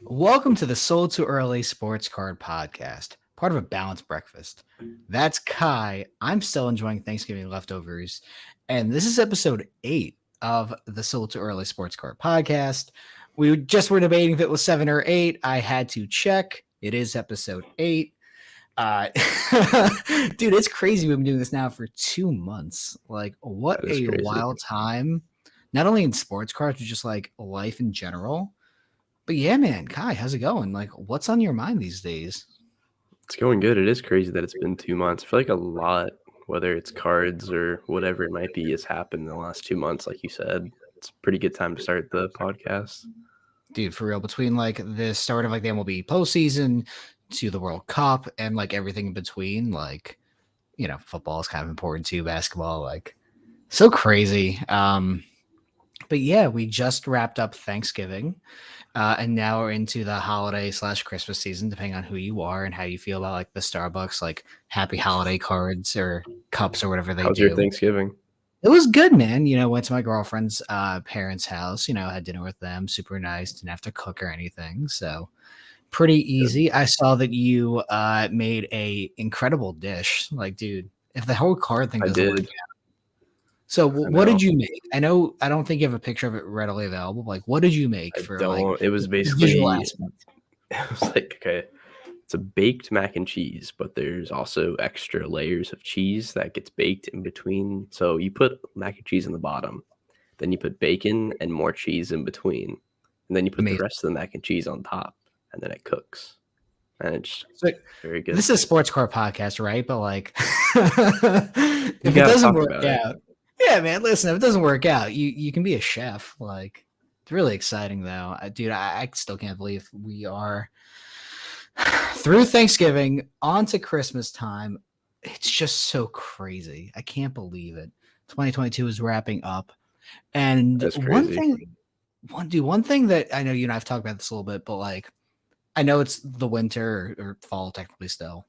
Welcome to the Sold Too Early Sports Card Podcast, part of a balanced breakfast. That's Kai. I'm still enjoying Thanksgiving leftovers, and this is episode 8 of the Sold Too Early Sports Card Podcast. We just were debating if it was 7 or 8. I had to check. It is episode 8. Uh, dude, it's crazy. We've been doing this now for 2 months. Like, what That is a crazy. wild time, not only in sports cards, but just like life in general. But yeah, man, Kai, how's it going? Like, what's on your mind these days? It's going good. It is crazy that it's been 2 months. I feel like a lot, whether it's cards or whatever it might be, has happened in the last 2 months. Like you said, it's a pretty good time to start the podcast. Dude, for real, between like the start of like the MLB postseason to the World Cup and like everything in between, like, football is kind of important too, basketball, like so crazy. But yeah, we just wrapped up Thanksgiving. And now we're into the holiday/Christmas season, depending on who you are and how you feel about like the Starbucks, like happy holiday cards or cups or whatever they How's your do. Thanksgiving? It was good, man. Went to my girlfriend's parents' house, had dinner with them. Super nice. Didn't have to cook or anything. So pretty Good. easy. I saw that you made a incredible dish. Like, dude, if the whole card thing I doesn't work did. out. So I what know. did you make? I don't think you have a picture of it readily available. But, like, what did you make I for like don't. It was the visual basically, aspect? it was like, okay, it's a baked mac and cheese, but there's also extra layers of cheese that gets baked in between. So you put mac and cheese in the bottom, then you put bacon and more cheese in between, and then you put the Amazing. rest of the mac and cheese on top, and then it cooks, and it's So very good. this is a sports car podcast, right? But like, You if it gotta doesn't talk work about it. out, yeah, man. Listen, if it doesn't work out, you can be a chef. Like, it's really exciting, though, dude. I still can't believe we are through Thanksgiving on to Christmas time. It's just so crazy. I can't believe it. 2022 is wrapping up, and That's crazy. one thing that I know you and I've talked about this a little bit, but like, I know it's the winter or fall technically still,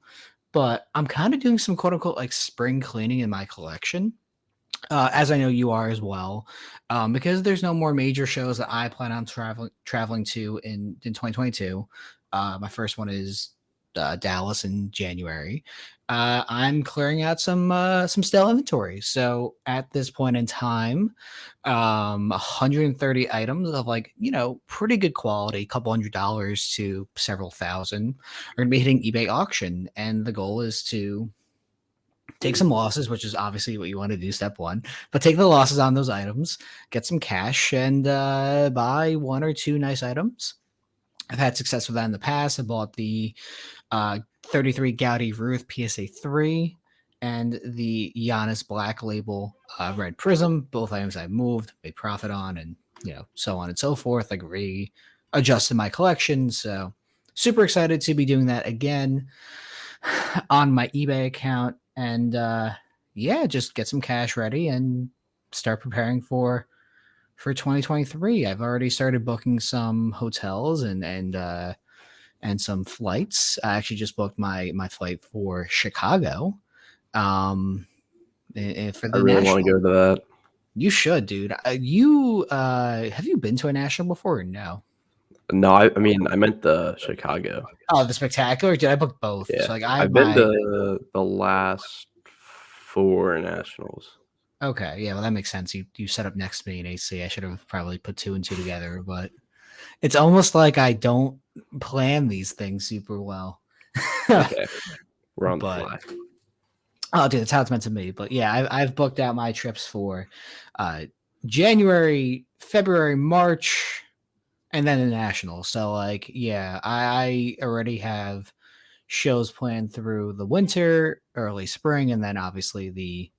but I'm kind of doing some quote unquote like spring cleaning in my collection, as I know you are as well, because there's no more major shows that I plan on traveling to in 2022. My first one is Dallas in January. I'm clearing out some stale inventory. So at this point in time, 130 items of like pretty good quality, couple $100 to several thousand, are gonna be hitting eBay auction, and the goal is to take some losses, which is obviously what you want to do, step one, but take the losses on those items, get some cash, and buy one or two nice items. I've had success with that in the past. I bought the 33 Gaudi Ruth PSA 3 and the Giannis Black Label Red Prism. Both items I moved, made profit on, and so on and so forth. Like readjusted my collection. So super excited to be doing that again on my eBay account, and yeah, just get some cash ready and start preparing for 2023. I've already started booking some hotels and some flights. I actually just booked my flight for Chicago, um, for I the really want to national. go to that. You should, dude. You have you been to a national before or no? No, I mean I meant the Chicago. Oh, the spectacular. Did I book both? Yeah, So like I have I've been my to the last 4 nationals. okay, yeah, well that makes sense. You set up next to me in AC. I should have probably put two and two together, but it's almost like I don't plan these things super well. It's okay. We're on the But fly. oh, dude, that's how it's meant to be. But yeah, I've booked out my trips for uh, January, February, March, and then the national. So like, yeah, I already have shows planned through the winter, early spring, and then obviously the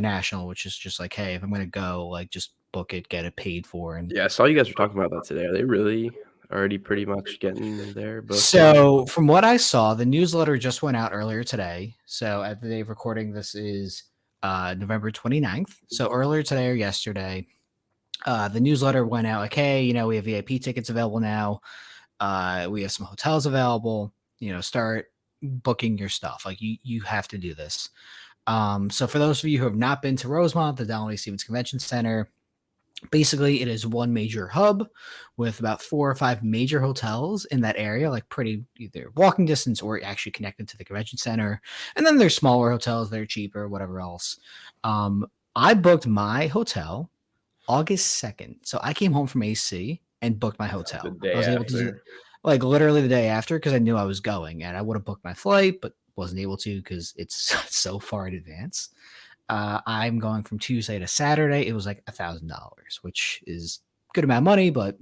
national, which is just like, hey, if I'm gonna go, like, just book it, get it paid for, and Yeah, I saw you guys were talking about that today. Are they really already pretty much getting there booked out? so from what I saw, the newsletter just went out earlier today. So at the day of recording, this is November 29th. So earlier today or yesterday, the newsletter went out like, hey, we have VIP tickets available now. We have some hotels available. Start booking your stuff. Like you have to do this. So for those of you who have not been to Rosemont, the Donald E. Stevens Convention Center, Basically, it is one major hub with about 4 or 5 major hotels in that area, like pretty either walking distance or actually connected to the convention center. And then there's smaller hotels that are cheaper, whatever else. I booked my hotel August 2nd. So I came home from AC and booked my The hotel. I day was able to do after. like literally the day after because I knew I was going and I would have booked my flight, but wasn't able to because it's so far in advance. I'm going from Tuesday to Saturday. It was like $1,000, which is good amount of money, but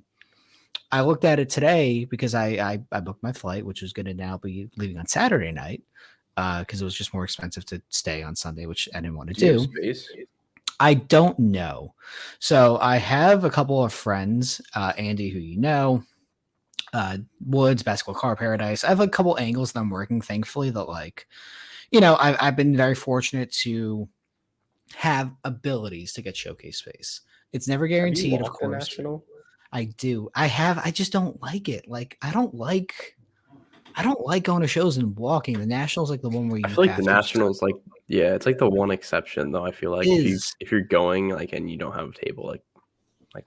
I looked at it today because I booked my flight, which was going to now be leaving on Saturday night because it was just more expensive to stay on Sunday, which I didn't want to Do you have do. space? I don't know. So I have a couple of friends, Andy, who you know, Woods, Basketball Car Paradise. I have a couple angles that I'm working, thankfully, that like, I've been very fortunate to have abilities to get showcase space. It's never Have you guaranteed, of walked the course. national? I do. I just don't like it. Like I don't like going to shows and walking. The National's like the one where I you feel like the have to just national is like, yeah, it's like the one exception though. I feel like is. if you're going like and you don't have a table, like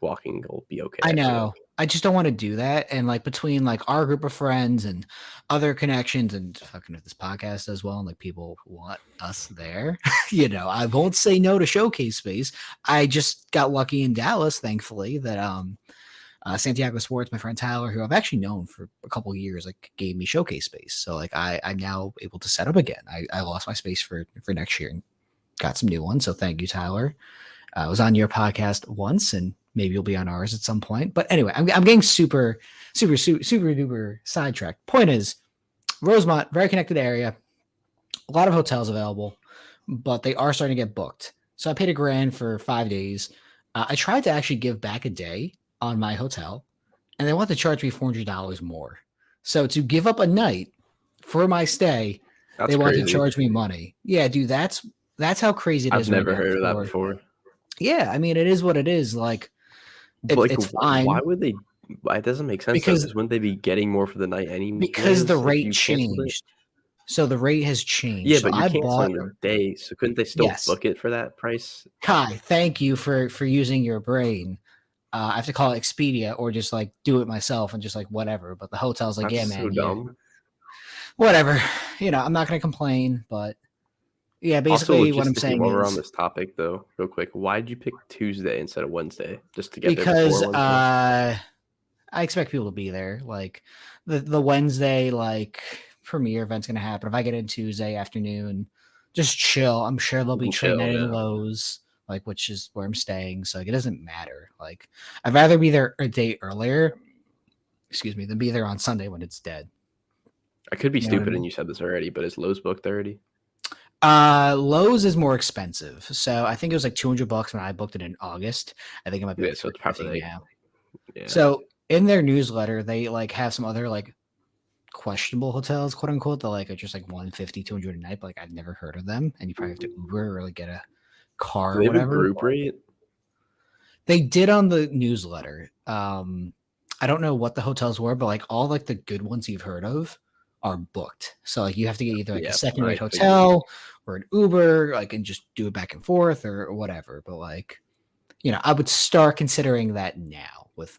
walking will be okay. I I feel know. like. I just don't want to do that. And like between like our group of friends and other connections and fucking if this podcast as well, and like people want us there, I won't say no to showcase space. I just got lucky in Dallas, thankfully, that Santiago Sports, my friend Tyler, who I've actually known for a couple of years, like gave me showcase space. So like I'm now able to set up again. I lost my space for next year and got some new ones. So thank you, Tyler. I was on your podcast once, and maybe you'll be on ours at some point. But anyway, I'm getting super duper sidetracked. Point is, Rosemont, very connected area, a lot of hotels available, but they are starting to get booked. So I paid $1,000 for 5 days. I tried to actually give back a day on my hotel, and they want to charge me $400 more. So to give up a night for my stay, That's they want to crazy. charge me money. Yeah, dude, that's how crazy it I've is right never now. heard of that before. Yeah, I mean, it is what it is. Like, But it's like, it's why fine would they? Why it doesn't make sense though? because Because wouldn't they be getting more for the night the anyways if rate you canceled it? changed. So the rate has Yeah, changed. So but you're I bought canceling the day, so couldn't they still yes. book it for that price? Kai, thank you for using your brain. I have to call it Expedia or just like do it myself and just like whatever. But the hotel's like, That's yeah, so man, yeah, dumb. whatever. I'm not gonna complain, but yeah, Also, basically what I'm logistically, saying while we're on is this topic, though, real quick, why did you pick Tuesday instead of Wednesday? Just to get there because before Wednesday? I expect people to be there. Like the Wednesday like premiere event's gonna happen. If I get in Tuesday afternoon, just chill. I'm sure they'll You be can trading chill, that in yeah. Lowe's, like which is where I'm staying. So like, it doesn't matter. Like I'd rather be there a day earlier, excuse me, than be there on Sunday when it's dead. I could be You know what I stupid and mean? you said this already, but is Lowe's booked already? Lowe's is more expensive. So I think it was like $200 when I booked it in August. I think it might be Yeah, like so it's 350 probably like, now. yeah. So in their newsletter, they like have some other like questionable hotels, quote unquote, that like are just like 150, 200 a night, but like I've never heard of them. And you probably have to Uber or like get a car Do or they have a whatever. group rate? They did on the newsletter. I don't know what the hotels were, but like all like the good ones you've heard of are booked. So like you have to get either like a Yeah, second I rate figured. hotel or an Uber, like and just do it back and forth or whatever. But like, I would start considering that now with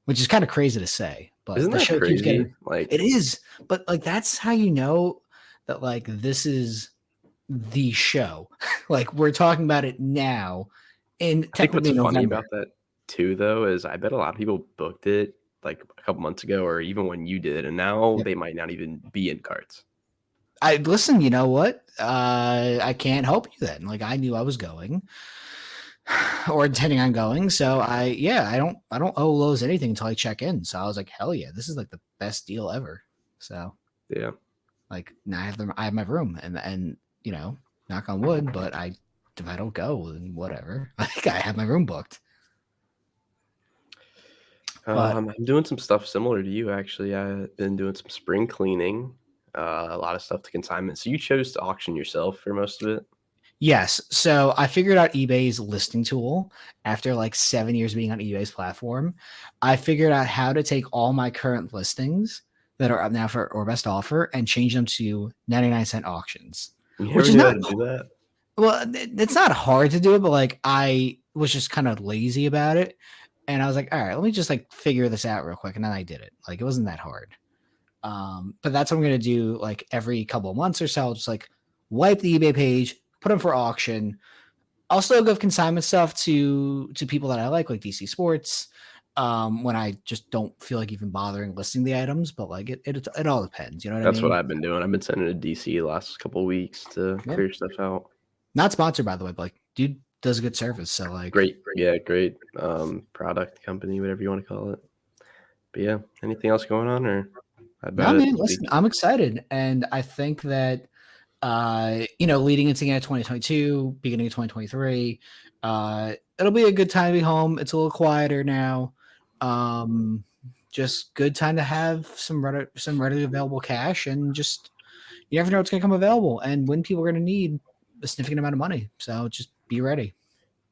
which is kind of crazy to say, but Isn't the that show keeps crazy? getting Like, it is, but like that's how you know that like this is the show. Like we're talking about it now in I think what's technically funny November. about that too, though, is I bet a lot of people booked it like a couple months ago or even when you did, and now Yep. they might not even be in carts. I listen, you know what? I can't help you then. Like I knew I was going or intending on going. So I don't owe Lowe's anything until I check in. So I was like, hell yeah, this is like the best deal ever. So Yeah. like now I have my room and knock on wood, but if I don't go, then whatever. Like I have my room booked. But I'm doing some stuff similar to you, actually. I've been doing some spring cleaning, a lot of stuff to consignment. So you chose to auction yourself for most of it? yes, so I figured out eBay's listing tool after like 7 years being on eBay's platform. I figured out how to take all my current listings that are up now for or best offer and change them to 99-cent auctions, You which ever is knew how not to do that? Well, it's not hard to do it, but like I was just kind of lazy about it, and I was like, all right, let me just like figure this out real quick, and then I did it. Like it wasn't that hard. But that's what I'm gonna do. Like every couple of months or so, I'll just like wipe the eBay page, put them for auction. I'll still give consignment stuff to people that I like DC Sports. When I just don't feel like even bothering listing the items, but like it all depends. You know what That's I what mean? I've been doing. I've been sending to DC the last couple of weeks to Yep. clear stuff out. Not sponsored by the way, but like dude does a good service. So like Great, yeah, great product company, whatever you want to call it. But yeah, anything else going on, or no about it man, this listen, week? I'm excited, and I think that leading into the end of 2022, beginning of 2023, it'll be a good time to be home. It's a little quieter now. Just good time to have some readily available cash, and just you never know what's going to come available and when people are going to need a significant amount of money. So just be ready.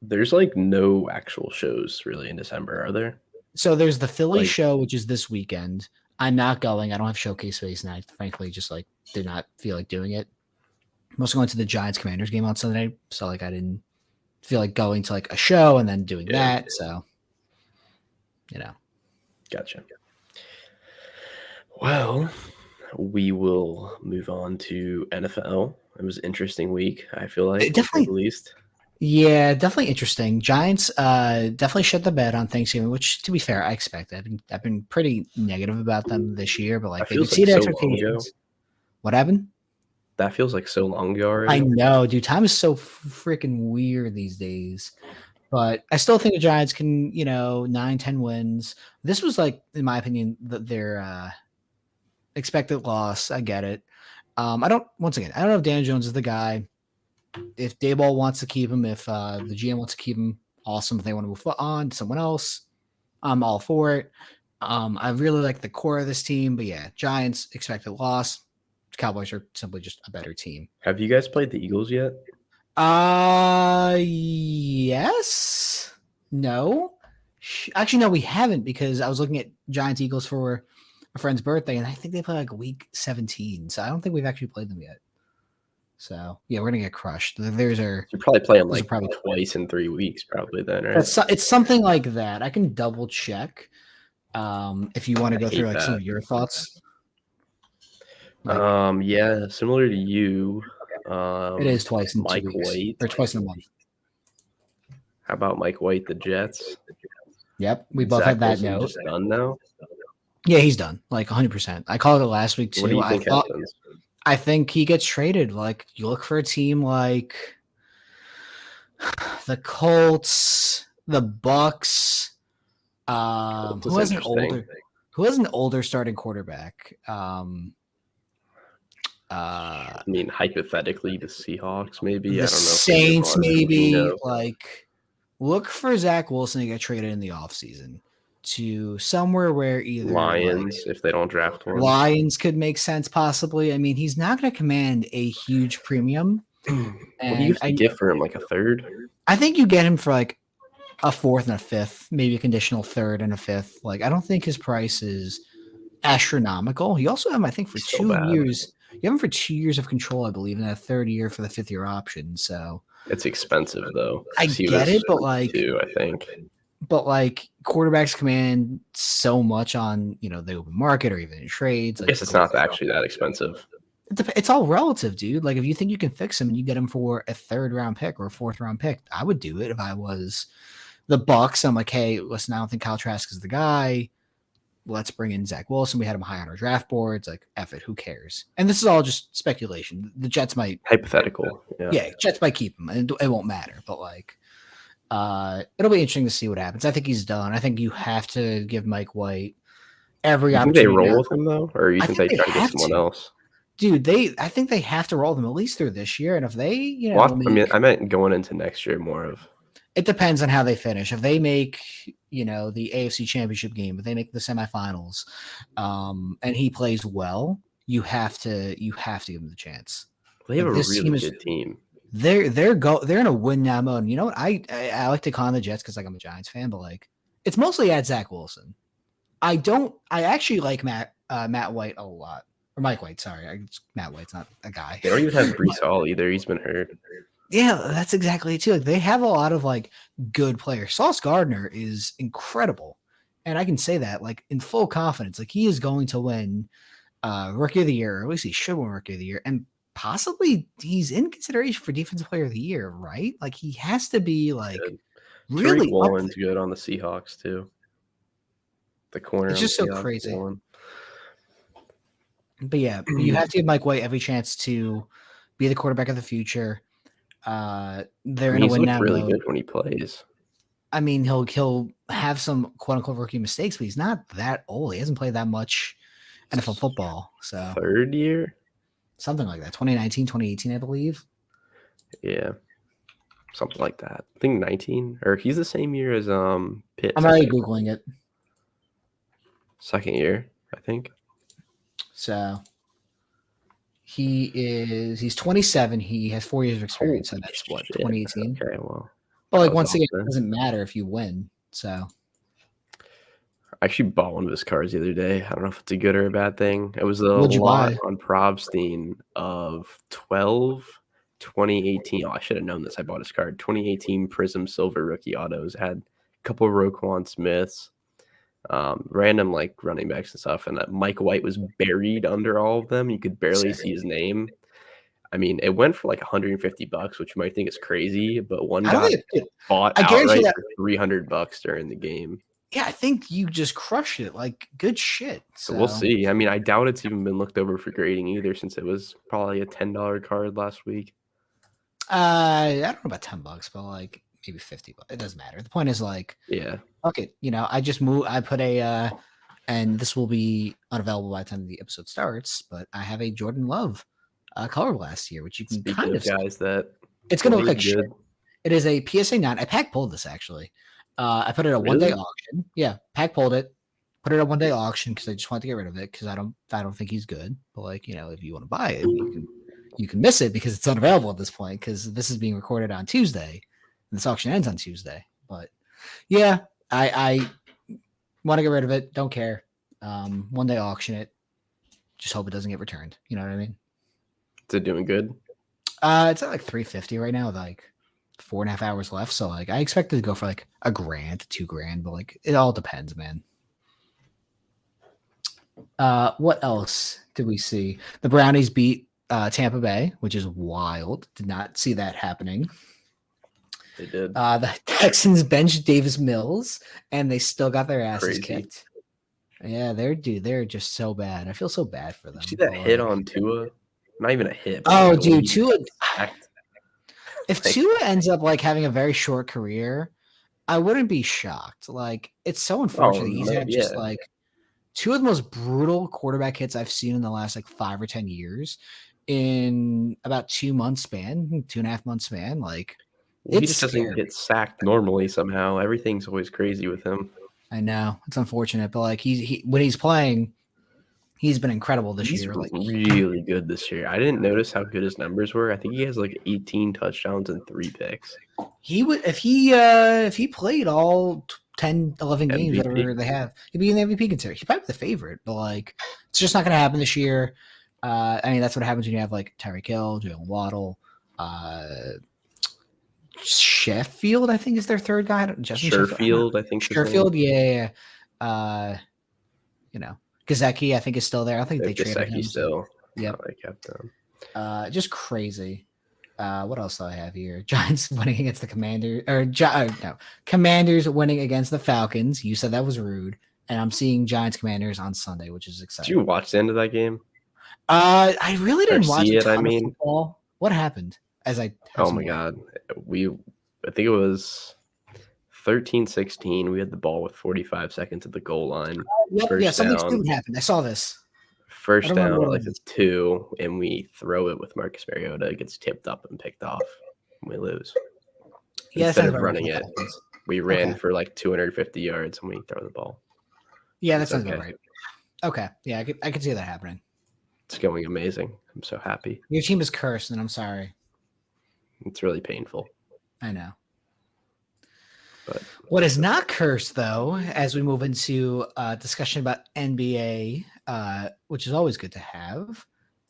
There's like no actual shows really in December, are there? So there's the Philly Like, show, which is this weekend. I'm not going. I don't have showcase space, and I frankly just like did not feel like doing it. I'm also going to the Giants Commanders game on Sunday, so like I didn't feel like going to like a show and then doing yeah, that. So, you know, gotcha. Well, we will move on to NFL. It was an interesting week, I feel like, to say the definitely, least. yeah, definitely interesting. Giants, definitely shut the bed on Thanksgiving, which to be fair, I expected. I've been pretty negative about them this year, but like That they've feels like exceeded so long ago. expectations. What happened? That feels like so long ago I already. know, dude. Time is so freaking weird these days. But I still think the Giants can, 9, 10 wins. This was like, in my opinion, their expected loss. I get it. I don't. Once again, I don't know if Dan Jones is the guy. If Dayball wants to keep him, if the GM wants to keep him, awesome. If they want to move on to someone else, I'm all for it. I really like the core of this team, but yeah, Giants expected loss. Cowboys are simply just a better team. Have you guys played the Eagles yet? Yes. No. Actually, no, we haven't because I was looking at Giants Eagles for a friend's birthday, and I think they play like week 17. So I don't think we've actually played them yet. So yeah, we're gonna get crushed. There's our You probably play them those are like probably twice in 3 weeks, probably then, right? it's something like that. I can double check. If you want to I go through hate like some that. of your thoughts. Like, Yeah, similar to you. it is twice in 2 Mike weeks White. or twice in a month. How about Mike White, the Jets? Yep, we both Zach had that Wilson note. just done now? Yeah, he's done. Like 100%. I called it last week What do too. you think happens? I think he gets traded. Like you look for a team like the Colts, the Bucks, Colts is who has interesting. an older starting quarterback. I mean, hypothetically, the Seahawks, maybe. The I don't know if they move Saints, on from maybe. Geno. Like look for Zach Wilson to get traded in the offseason to somewhere where either Lions, if they don't draft one. Lions could make sense possibly. I mean, he's not going to command a huge premium. What do you have to get for him? Like a third? I think you get him for like a fourth and a fifth, maybe a conditional third and a fifth. Like, I don't think his price is astronomical. You also have him, I think, for So 2 bad. years. You have him for 2 years of control, I believe, and a third year for the 5th-year option. So It's expensive, though. I get it, but I think. Quarterbacks command so much on the open market or even in trades. I guess it's not actually that expensive. It's all relative, dude. Like if you think you can fix him and you get him for a 3rd-round pick or a 4th-round pick, I would do it if I was the Bucks. I'm like, hey, listen, I don't think Kyle Trask is the guy. Let's bring in Zach Wilson. We had him high on our draft boards. Like, F it, who cares? And this is all just speculation. The Jets might Hypothetical. Yeah. Jets might keep him, and it won't matter. But it'll be interesting to see what happens. I think he's done. I think you have to give Mike White every You think they opportunity. roll with him though, or you think they try to get someone else? Dude, I think they have to roll them at least through this year. And if they, I meant going into next year more of. It depends on how they finish. If they make, the AFC Championship game, if they make the semifinals, and he plays well, you have to give him the chance. They have a really good team. They're in a win now mode. And you know what? I like to con the Jets because I'm a Giants fan, but it's mostly at Zach Wilson. I actually like Matt White a lot. Or Mike White, sorry. Matt White's not a guy. They don't even have Brees Hall either. He's been hurt. Yeah, that's exactly it too. Like they have a lot of like good players. Sauce Gardner is incredible. And I can say that like in full confidence. Like he is going to win rookie of the year, or at least he should win rookie of the year. And possibly he's in consideration for defensive player of the year, right? Like he has to be like Good. Tariq really up Woolen's there. good on the Seahawks too. The corner It's on the just so Seahawks, crazy. Woolen. But yeah, you have to give Mike White every chance to be the quarterback of the future. I They're in mean, a he's win looked now really mode. good when he plays. I mean, he'll have some quote unquote rookie mistakes, but he's not that old. He hasn't played that much NFL football. So Third year? something like that. 2019, 2018, I believe. Yeah. Something like that. I think 19. Or he's the same year as Pitts, I'm I already think. Googling it. Second year, I think. So he's 27. He has 4 years of Holy experience. So that's what, shit. 2018? Okay, well. But That like was once off again, it then. doesn't matter if you win. So I actually bought one of his cards the other day. I don't know if it's a good or a bad thing. It was a what'd you lot buy? on Probstein of 12 2018. Oh, I should have known this. I bought his card. 2018 Prism Silver Rookie Autos. Had a couple of Roquan Smiths, random like running backs and stuff. And Mike White was buried under all of them. You could barely Sick. see his name. I mean, it went for like $150, which you might think is crazy, but one I don't guy think it, bought I guarantee outright that. for $300 during the game. Yeah, I think you just crushed it. Like good shit. So we'll So see. I mean, I doubt it's even been looked over for grading either, since it was probably a $10 card last week. I don't know about $10, but like maybe $50. It doesn't matter. The point is like, Yeah, okay, I just I put and this will be unavailable by the time the episode starts, but I have a Jordan Love color blast here, which you can speaking kind of of see. guys that It's gonna look like played shit. good, It is a PSA 9. I pack pulled this actually. I put it at a one-day really, auction. Yeah, pack pulled it. Put it at a one-day auction because I just wanted to get rid of it because I don't think he's good. But like, if you want to buy it, you can miss it because it's unavailable at this point because this is being recorded on Tuesday and this auction ends on Tuesday. But yeah, I want to get rid of it. Don't care. One day auction it. Just hope it doesn't get returned. You know what I mean? is it doing good? It's at like 350 right now with like 4.5 hours left. So like I expect it to go for like $1,000 to $2,000, but like it all depends, man. What else did we see? The Brownies beat Tampa Bay, which is wild. Did not see that happening. They did. The Texans benched Davis Mills, and they still got their asses Crazy. kicked. Yeah, they're just so bad. I feel so bad for them. Did you see that but, hit like- on Tua? Not even a hit. But Oh, like the way dude, he Tua. got sacked. If Like- Tua ends up like having a very short career, I wouldn't be shocked. Like it's so unfortunate. He's had just yeah. like two of the most brutal quarterback hits I've seen in the last like 5 or 10 years in about 2 months span, 2.5 months span. Like Well, he it's just doesn't scary. get sacked normally somehow. Everything's always crazy with him. I know it's unfortunate, but like he when he's playing, he's been incredible this He's year. Like really good this year. I didn't notice how good his numbers were. I think he has like 18 touchdowns and 3 picks. he would if he played all 10, 11 games, MVP. whatever they have, he'd be in the MVP consideration. He'd probably be the favorite, but like it's just not going to happen this year. I mean, that's what happens when you have like Tyreek Hill, Jalen Waddle, Sheffield, I think is their third guy. Justin Sherfield, I think. Sherfield, yeah. Gesicki, I think is still there. I think they traded him. Still. Yeah, I kept them. just crazy. What else do I have here? Giants winning against the Commanders, Commanders winning against the Falcons. You said that was rude, and I'm seeing Giants Commanders on Sunday, which is Did exciting. you watch the end of that game? I really didn't watch see a it, I ton of mean? football. What happened? As I Oh my god. I think it was 13-16. We had the ball with 45 seconds at the goal line. Yeah, something down. stupid happened. I saw this. First I don't remember down, what it like was. it's 2, and we throw it with Marcus Mariota. It gets tipped up and picked off. And we lose. Yeah, that Instead sounds of about right running for it, Falcons. we ran Okay. for like 250 yards and we throw the ball. Yeah, that It's sounds okay. about right. Okay, yeah, I could see that happening. It's going amazing. I'm so happy. Your team is cursed, and I'm sorry. It's really painful. I know. But What is not cursed, though, as we move into discussion about NBA, which is always good to have,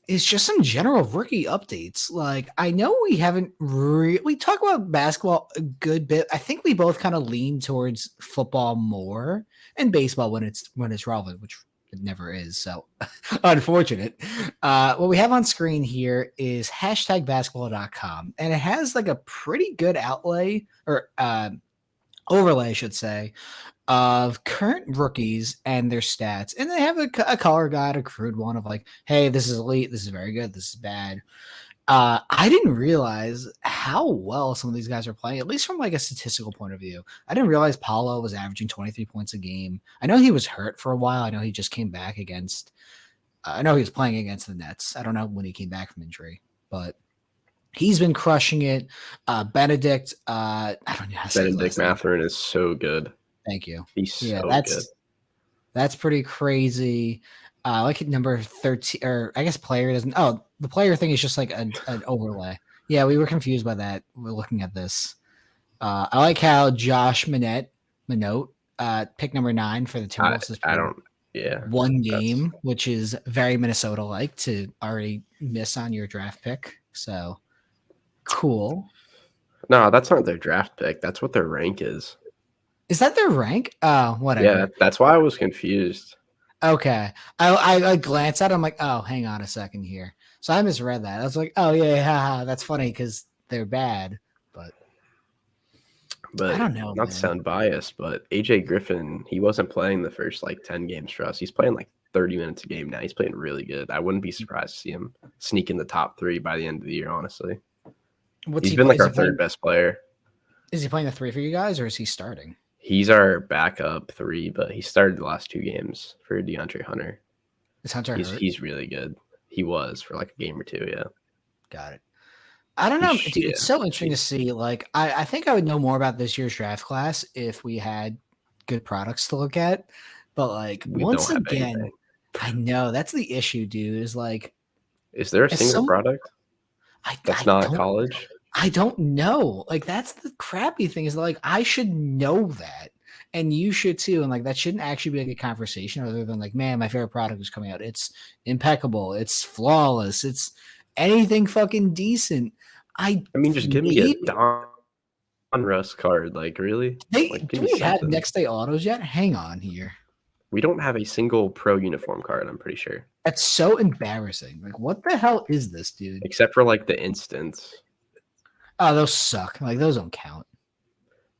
is just some general rookie updates. Like, I know we haven't we talk about basketball a good bit. I think we both kind of lean towards football more and baseball when it's relevant, which it never is. So unfortunate. What we have on screen here is hashtag basketball.com, and it has like a pretty good outlay or overlay, I should say, of current rookies and their stats. And they have a color guide, a crude one of like, hey, this is elite, this is very good, this is bad. I didn't realize how well some of these guys are playing, at least from like a statistical point of view. I didn't realize Paulo was averaging 23 points a game. I know he was hurt for a while. I know he just came back against, I know he was playing against the Nets. I don't know when he came back from injury, but he's been crushing it. Benedict, I don't know how to say his Benedict last name. Mathurin is so good. Thank you. He's Yeah, so good. that's pretty crazy. Like number 13, or I guess player doesn't. Oh, the player thing is just like an overlay. Yeah, we were confused by that. We're looking at this. I like how Josh Minot, pick number 9 for the Timberwolves. I don't. Yeah, one game, which is very Minnesota-like to already miss on your draft pick. So cool. No, that's not their draft pick. That's what their rank is. Is that their rank? Oh, whatever. Yeah, that's why I was confused. Okay. I glance at it, I'm like, oh, hang on a second here. So I misread that. I was like, oh yeah, haha, that's funny because they're bad. But I don't know. Not to sound biased, but AJ Griffin, he wasn't playing the first like 10 games for us. He's playing like 30 minutes a game now. He's playing really good. I wouldn't be surprised to see him sneak in the top 3 by the end of the year, honestly. He's been like our third best player. Is he playing the 3 for you guys, or is he starting? He's our backup 3, but he started the last 2 games for DeAndre Hunter. Is Hunter hurt? He's really good. He was for like a game or 2, yeah. Got it. I don't know. Dude, it's so interesting to see. Like, I think I would know more about this year's draft class if we had good products to look at. But like, once again, I know that's the issue, dude. Is like, is there a single product that's not college? I don't know. Like, that's the crappy thing. Is like, I should know that, and you should too. And like, that shouldn't actually be like a conversation, other than like, man, my favorite product is coming out. It's impeccable. It's flawless. It's anything fucking decent. I mean, just give me a Donruss card. Like, really? Do we have next day autos yet? Hang on here. We don't have a single pro uniform card, I'm pretty sure. That's so embarrassing. Like, what the hell is this, dude? Except for like the instants. Oh, those suck. Like, those don't count.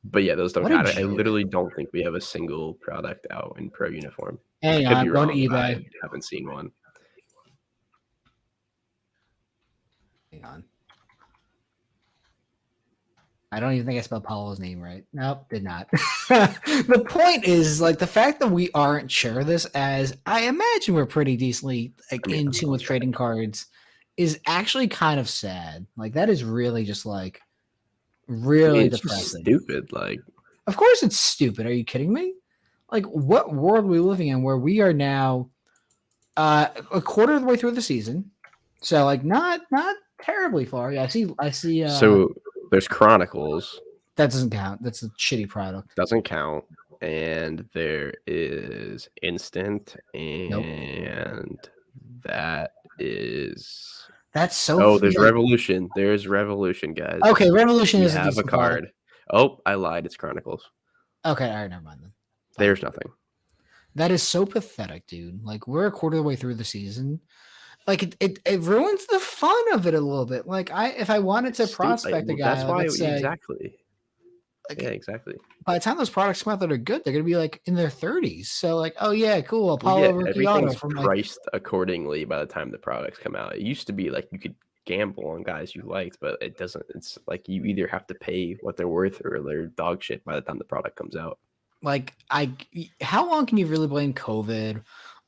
But yeah, those don't count. I literally don't think we have a single product out in pro uniform. Hang on, I'm going to eBay. I haven't seen one. Hang on. I don't even think I spelled Paulo's name right. Nope, did not. The point is, like, the fact that we aren't sure of this, as I imagine we're pretty decently in tune with trading cards, is actually kind of sad. Like, that is really just like really depressing. Stupid. Like, of course it's stupid. Are you kidding me? Like, what world are we living in where we are now a quarter of the way through the season? So like not terribly far. Yeah, I see. So there's Chronicles. That doesn't count. That's a shitty product. Doesn't count. And there is Instant, and that is. That's so. Oh, there's Revolution. There's Revolution, guys. Okay, Revolution is a card. Product. Oh, I lied. It's Chronicles. Okay, all right, never mind then. Fine. There's nothing. That is so pathetic, dude. Like, we're a quarter of the way through the season. Like, it ruins the fun of it a little bit. Like, if I wanted to prospect a guy, that's why exactly. Like, yeah, exactly. By the time those products come out that are good, they're gonna be like in their 30s. So like, oh yeah, cool. Apollo everything's priced accordingly by the time the products come out. It used to be like you could gamble on guys you liked, but it doesn't. It's like you either have to pay what they're worth or they're dog shit by the time the product comes out. Like, how long can you really blame COVID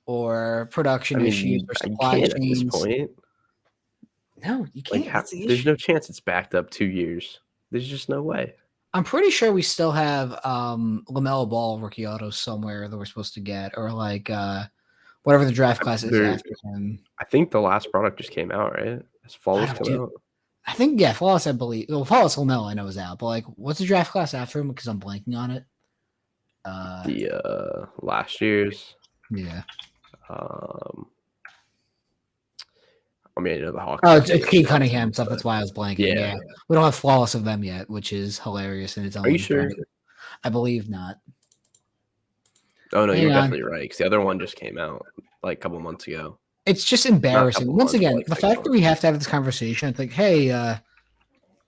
or production issues or supply chains? At this point. No, you can't. Like, there's no chance it's backed up 2 years. There's just no way. I'm pretty sure we still have LaMelo Ball rookie autos somewhere that we're supposed to get, or like whatever the draft class is after him. I think the last product just came out, right? Has Flawless come out? I think, yeah, Flawless, I believe. Well, Flawless LaMelo I know is out, but like, what's the draft class after him? Because I'm blanking on it. The last year's. Yeah. I mean, I know the Hawks. Oh, are it's good, Kate Cunningham stuff. but That's why I was blanking. yeah. Yeah, we don't have flawless of them yet, which is hilarious in its Are you own sure? right. I believe not. Oh no, Hang you're on. definitely right. Because the other one just came out like a couple months ago. It's just Not a embarrassing. couple Once months, but again, like the 6 fact that months. we have to have this conversation, it's like, hey,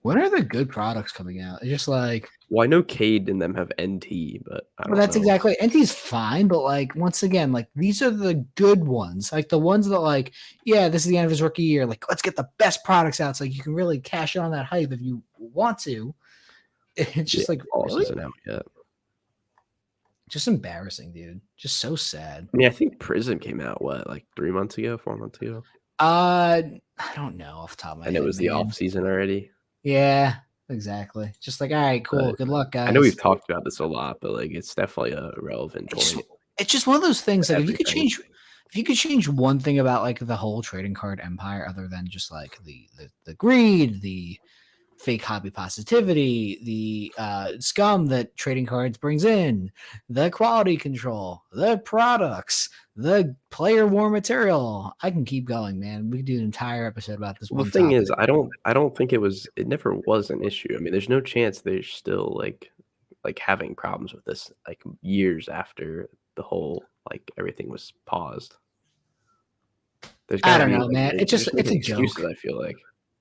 when are the good products coming out? It's just like, Well, I know Cade and them have NT, but I well, don't that's know. exactly. NT's fine, but like once again, like these are the good ones, like the ones that like, yeah, this is the end of his rookie year. Like, let's get the best products out, so you can really cash in on that hype if you want to. It's just like, Flawless really, isn't out yet. just embarrassing, dude. Just so sad. I mean, I think Prism came out what, like 3 months ago, 4 months ago, I don't know off the top of my and it head, was the man. off season already. Yeah, exactly. Just like, all right, cool. But Good luck, I know we've guys. talked about this a lot, but like it's definitely a relevant It's just, point. it's just one of those things. Like, Everything. if you could change one thing about like the whole trading card empire, other than just like the greed, the fake hobby positivity, the scum that trading cards brings in, the quality control, the products, the player war material. I can keep going, man. We could do an entire episode about this Well, one the thing topic. is, I don't think it never was an issue. I mean, there's no chance they're still like having problems with this like years after the whole like everything was paused. There's I got to don't be know, like man. they're It's just just it's making a excuses. joke. I feel like.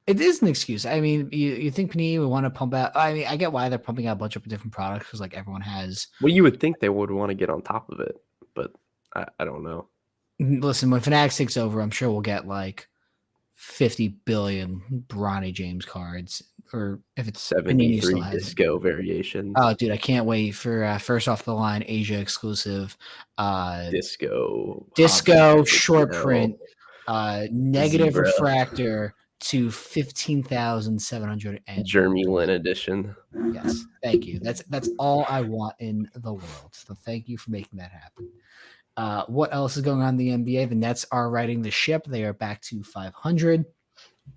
It is an excuse. I mean, you think Panini would want to pump out? I mean, I get why they're pumping out a bunch of different products because like everyone has. Well, you would think they would want to get on top of it, but I don't know. Listen, when Fanatics takes over, I'm sure we'll get like 50 billion Bronny James cards, or if it's Panini still 73 has it. disco variations. Oh, dude, I can't wait for first off the line Asia exclusive, Disco, disco Hobby, short XL, print, negative Zebra, refractor to 15,700 and Jeremy Lin edition. yes, thank you. That's all I want in the world. So thank you for making that happen. What else is going on in the NBA? The Nets are riding the ship. They are back to 500.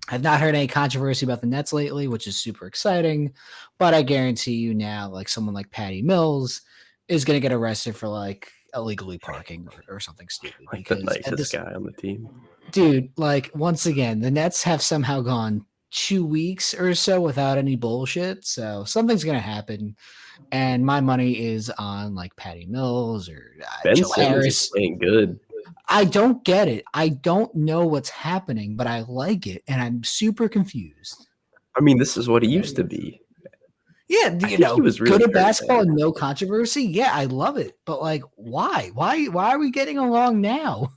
I've not heard any controversy about the Nets lately, which is super exciting. But I guarantee you now, like someone like Patty Mills is going to get arrested for like illegally parking or something stupid. Like the Because at nicest this, guy on the team. dude, like once again, the Nets have somehow gone 2 weeks or so without any bullshit. So something's going to happen. And my money is on like Patty Mills or Ben Joe Simmons Harris. is playing good. I don't get it. I don't know what's happening, but I like it, and I'm super confused. I mean, this is what he used to be. Yeah, I you think know, he was really good at hurt basketball bad. and no controversy. Yeah, I love it. But like, why? Why are we getting along now?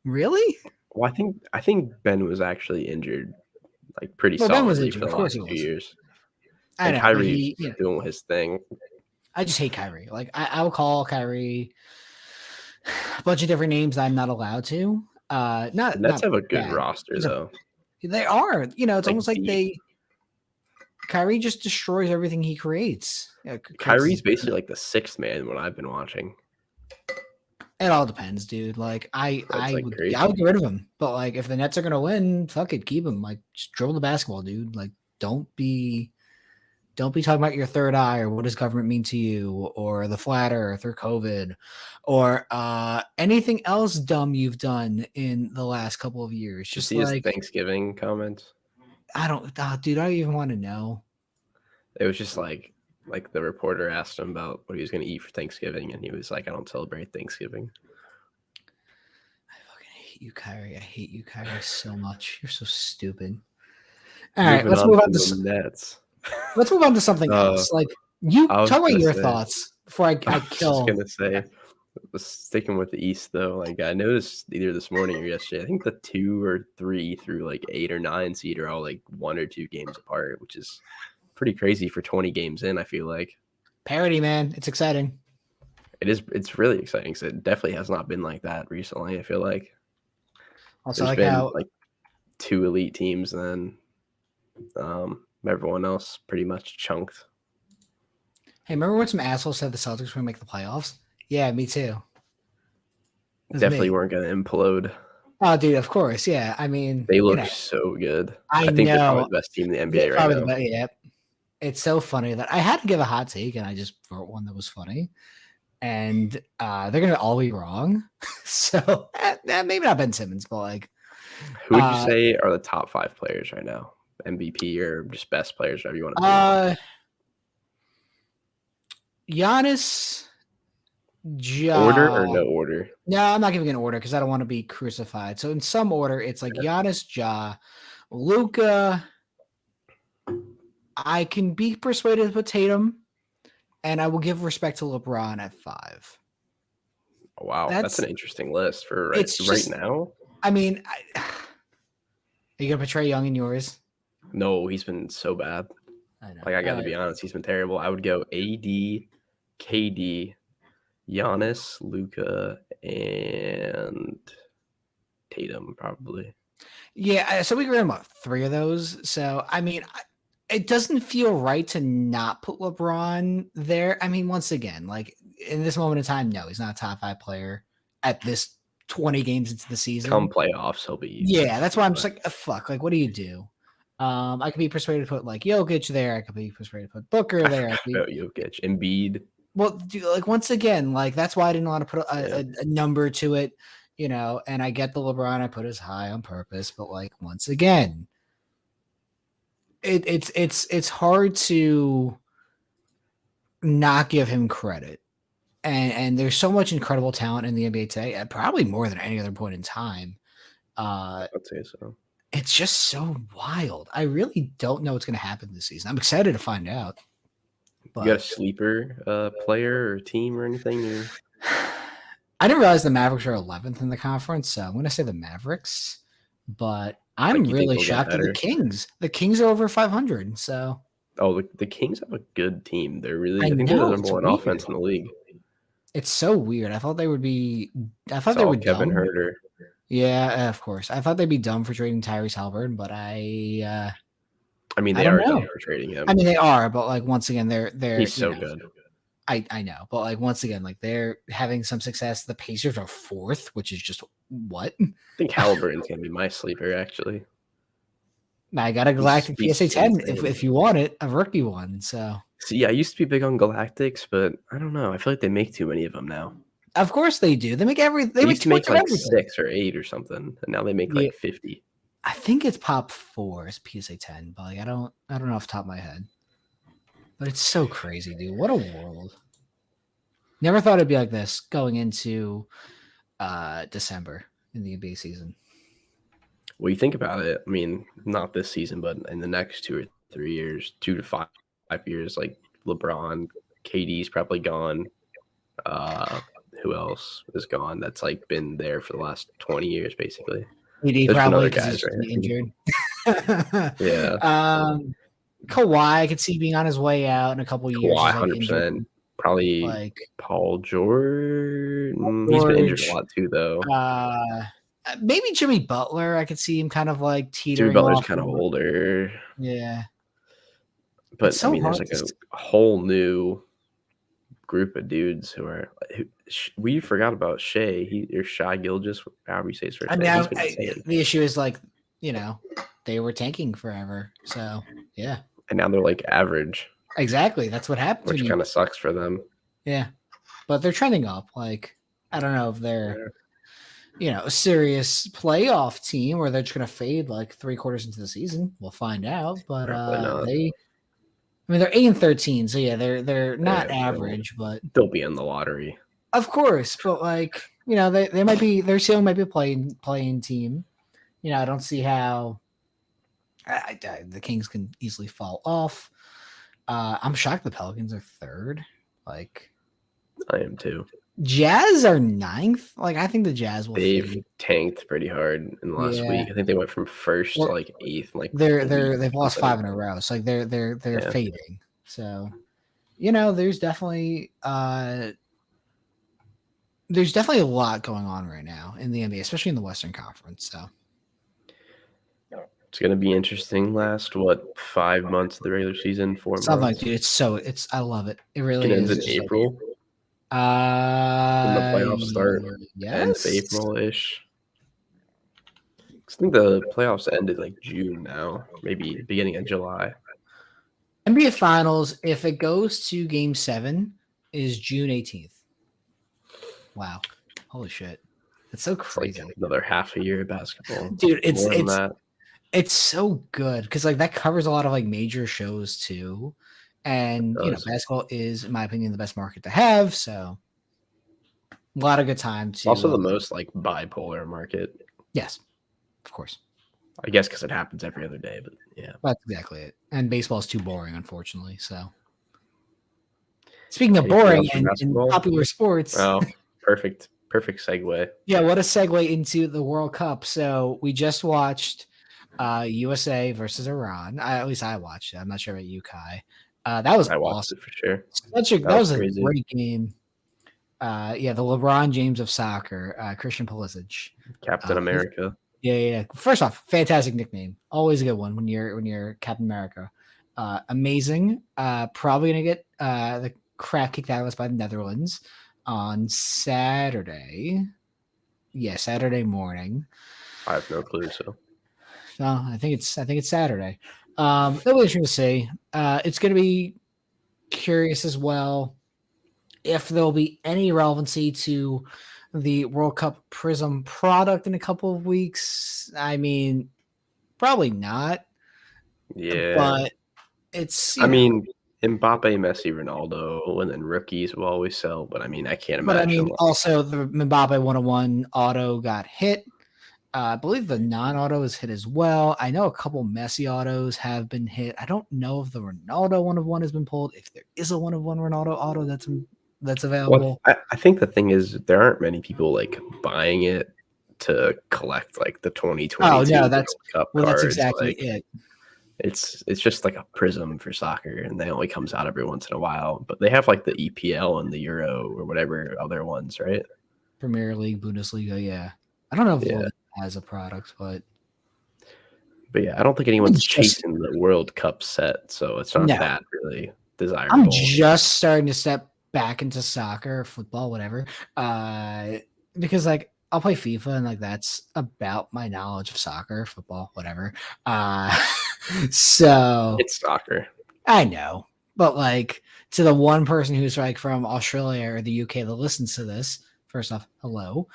Really? Well, I think Ben was actually injured like pretty Well, Ben was solidly injured. for Of the course last he 2 was. years. I And know, but Kyrie's doing his thing. I just hate Kyrie. Like, I will call Kyrie a bunch of different names I'm not allowed to. The Not Nets not have a good bad. roster though. They are. You know, it's Like almost like deep. Kyrie just destroys everything he creates. Yeah, Kyrie's basically like the sixth man when I've been watching. It all depends, dude. Like I That's like would crazy. get rid of him. But like if the Nets are gonna win, fuck it, keep him. Like just dribble the basketball, dude. Like don't be talking about your third eye or what does government mean to you or the flat earth or COVID or anything else dumb you've done in the last couple of years. Did you Just see his like Thanksgiving comments? I don't dude, I don't even want to know. It was just like the reporter asked him about what he was going to eat for Thanksgiving, and he was like, "I don't celebrate Thanksgiving." I fucking hate you, Kyrie. I hate you, Kyrie, so much. You're so stupid. All right, let's move on to the Nets. let's move on to something else. Like you I was talk about gonna your say- thoughts before I I was kill. just gonna say, sticking with the East though, like I noticed either this morning or yesterday, I think the 2 or 3 through like 8 or 9 seed are all like 1 or 2 games apart, which is pretty crazy for 20 games in. I feel like Parody, man. It's exciting. it is. It's really exciting because it definitely has not been like that recently. I feel like Also, there's like been how like 2 elite teams, and then everyone else pretty much chunked. hey, remember when some assholes said the Celtics were gonna make the playoffs? Yeah, me too. It was Definitely me. weren't going to implode. Oh, dude, of course. Yeah, I mean, They look you know, so good. I think they're probably know. the best team in the They're NBA right probably now. the best. Yep. It's so funny that I had to give a hot take, and I just wrote one that was funny. And they're gonna all be wrong. So maybe not Ben Simmons, but like Who would you say are the top 5 players right now? MVP or just best players, whatever you want to Giannis, do. Order or no order? No, I'm not giving an order because I don't want to be crucified. So in some order, it's like Giannis, Ja, Luka. I can be persuaded to put Tatum, and I will give respect to LeBron at 5. Oh, wow, that's an interesting list for right now. I mean, are you gonna portray Young in yours? No, he's been so bad. I know. Like, I got to be honest, he's been terrible. I would go AD, KD, Giannis, Luka, and Tatum probably. Yeah, so we agree on about 3 of those. So I mean, it doesn't feel right to not put LeBron there. I mean, once again, like in this moment in time, no, he's not a top 5 player at this 20 games into the season. Come playoffs, he'll be. Yeah, that's why I'm just like, fuck. Like, what do you do? I could be persuaded to put like Jokic there. I could be persuaded to put Booker there. About Jokic, Embiid. Well, like once again, like that's why I didn't want to put a number to it, And I get the LeBron I put as high on purpose, but like once again, it's hard to not give him credit, and there's so much incredible talent in the NBA today, probably more than any other point in time. I'd say so. It's just so wild. I really don't know what's going to happen this season. I'm excited to find out. But you got a sleeper player or team or anything? I didn't realize the Mavericks are 11th in the conference, so I'm going to say the Mavericks. But I'm really shocked at the Kings. The Kings are over 500, so. Oh, the Kings have a good team. They're really. I think they're the number 1 offense in the league. It's so weird. I thought they would be. I thought they were Kevin Huerter. Yeah, of course. I thought they'd be dumb for trading Tyrese Haliburton, but I mean, they are dumb for trading him. I mean, they are, but like once again, they're. He's so good. I know, but like once again, like they're having some success. The Pacers are 4th, which is just what? I think Haliburton's gonna be my sleeper, actually. I got a Galactic PSA 10 if you want it, a rookie one. So yeah, I used to be big on Galactics, but I don't know. I feel like they make too many of them now. Of course they do. They make everything. They used to make like 6 or 8 or something, and now they make like 50. I think it's Pop 4 is PSA 10, but like I don't know off the top of my head. But it's so crazy, dude. What a world. Never thought it'd be like this going into December in the NBA season. Well, you think about it. I mean, not this season, but in the next 2 or 3 years, 2 to 5 years, like LeBron, KD's probably gone. Who else is gone? That's like been there for the last 20 years, basically. KD probably guys, right? Injured. Yeah. Kawhi, I could see being on his way out in a couple years. Kawhi, 100%. Probably like Paul George. He's been injured a lot too, though. Maybe Jimmy Butler. I could see him kind of like teetering. Jimmy Butler's kind of older. Yeah. But so I mean, there's like a whole new group of dudes who are. We forgot about Shai. Or Shai Gilgeous, however you say his first name. The issue is like, they were tanking forever. So yeah. And now they're like average. Exactly. That's what happens. Which kind of sucks for them. Yeah. But they're trending up. Like, I don't know if they're, a serious playoff team or they're just going to fade like 3 quarters into the season. We'll find out. But they're 8-13. So yeah, they're not average, but they'll be in the lottery. Of course. But like, they might be, their ceiling might be a playing team. I don't see how the Kings can easily fall off. I'm shocked the Pelicans are 3rd. Like, I am too. Jazz are 9th. Like, I think the Jazz will. They've tanked pretty hard in the last week. I think they went from 1st to like 8th. Like they've lost 5 in a row. So like they're fading. So, there's definitely a lot going on right now in the NBA, especially in the Western Conference. So. It's gonna be interesting. Last 5 months of the regular season, 4 months. Something like, dude, I love it. It really is. It ends in April. When the playoffs start, end of April-ish. I think the playoffs ended like June now, maybe beginning of July. NBA Finals, if it goes to Game 7, is June 18th. Wow, holy shit! It's so It's like crazy, another half a year of basketball. dude. It's More than it's that. it's so good because like that covers a lot of like major shows too, and Does. basketball is, in my opinion, the best market to have. So a lot of good time Also to. the most like bipolar market. Yes, of course. I guess because it happens every other day, but yeah. That's exactly it. And baseball is too boring, unfortunately. So, speaking of Anything boring else for and basketball? popular sports, Oh, perfect segue. yeah, what a segue into the World Cup. So, we just watched USA versus Iran. At least I watched it. I'm not sure about you, Kai. That was I watched awesome. it for sure. That That was was a crazy. great game. Yeah, the LeBron James of soccer, Christian Pulisic. Captain America. Yeah. First off, fantastic nickname. Always a good one when you're Captain America. Amazing. Probably gonna get the crap kicked out of us by the Netherlands on Saturday. Yeah, Saturday morning. I have no clue. So No, I think it's Saturday. That'll be interesting to see. It's gonna be curious as well if there'll be any relevancy to the World Cup Prism product in a couple of weeks. I mean, probably not, yeah. but it's I mean, Mbappe, Messi, Ronaldo, and then rookies will always sell. But I mean, I can't but I imagine. mean, also the Mbappe 101 auto got hit. I believe the non-auto is hit as well. I know a couple Messi autos have been hit. I don't know if the Ronaldo 1 of 1 has been pulled. If there is a 1 of 1 Ronaldo auto that's available. I think the thing is there aren't many people like buying it to collect like the 2022 No, World Cup that's cards. exactly Like it. it's just like a prism for soccer, and they only comes out every once in a while. But they have like the EPL and the Euro or whatever other ones, right? Premier League, Bundesliga, yeah. I don't know if Yeah. Logan has a product, but But yeah, I don't think anyone's just chasing the World Cup set, so it's not no. that really I'm desirable. just starting to step back into soccer, football, whatever. Because like I'll play FIFA and like that's about my knowledge of soccer, football, whatever. So It's soccer. I know, but like to the one person who's like from Australia or the UK that listens to this, first off, hello.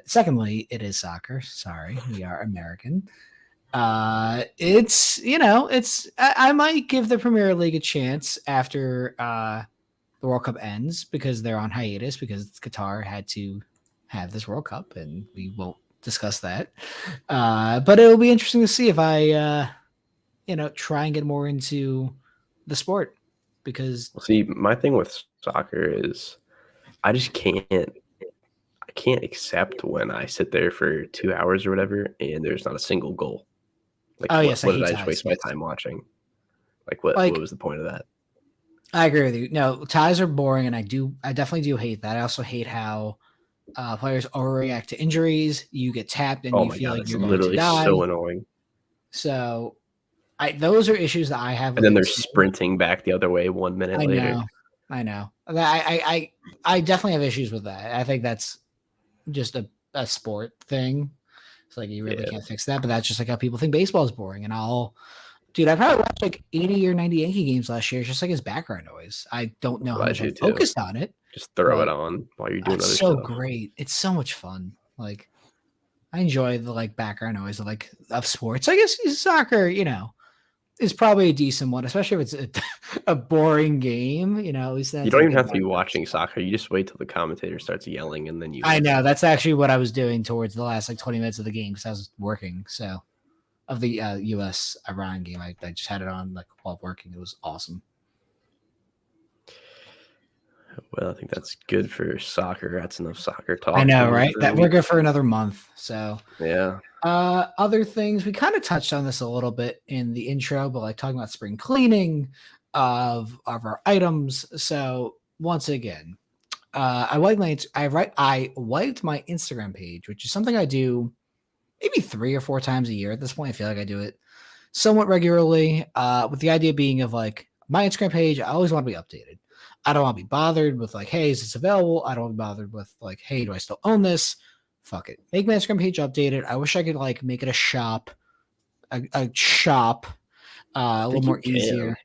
Secondly, it is soccer. Sorry, we are American. It's it's I might give the Premier League a chance after the World Cup ends because they're on hiatus because Qatar had to have this World Cup and we won't discuss that. But it'll be interesting to see if I try and get more into the sport because Well, see, my thing with soccer is I just can't accept when I sit there for 2 hours or whatever and there's not a single goal. Like, yes, I what did hate I just ties. waste my time watching? Like, what Like was the point of that? I agree with you. No, ties are boring, and I definitely do hate that. I also hate how players overreact to injuries. You get tapped and Oh you my feel god, like it's you're going to literally die. so annoying. So, those are issues that I have And with then it they're too. sprinting back the other way 1 minute later. I know. I definitely have issues with that. I think that's just a sport thing. It's like you really Yeah. can't fix that. But that's just like how people think baseball is boring. And dude, I probably watched like 80 or 90 Yankee games last year, just like as background noise. I don't know Well, how I much I do too. focused on it. Just throw it But on while you're doing it's other so stuff. great. It's so much fun. Like I enjoy the like background noise of sports. I guess soccer, is probably a decent one, especially if it's a boring game. At least You that's don't a even good have to be background watching stuff. soccer. You just wait till the commentator starts yelling and then you I know listen. that's actually what I was doing towards the last like 20 minutes of the game because I was working. So of the U.S. Iran game, I just had it on like while working. It was awesome. Well, I think that's good for soccer. That's enough soccer talk. I know, for right? the That we're week. good for another month. So Yeah. other things we kind of touched on this a little bit in the intro, but like talking about spring cleaning of our items. So once again, I wiped my Instagram page, which is something I do maybe 3 or 4 times a year at this point. I feel like I do it somewhat regularly. With the idea being of like my Instagram page, I always want to be updated. I don't want to be bothered with like, hey, is this available? I don't want to be bothered with like, hey, do I still own this? Fuck it. Make my Instagram page updated. I wish I could like make it a shop, a shop, a little think you more can. easier.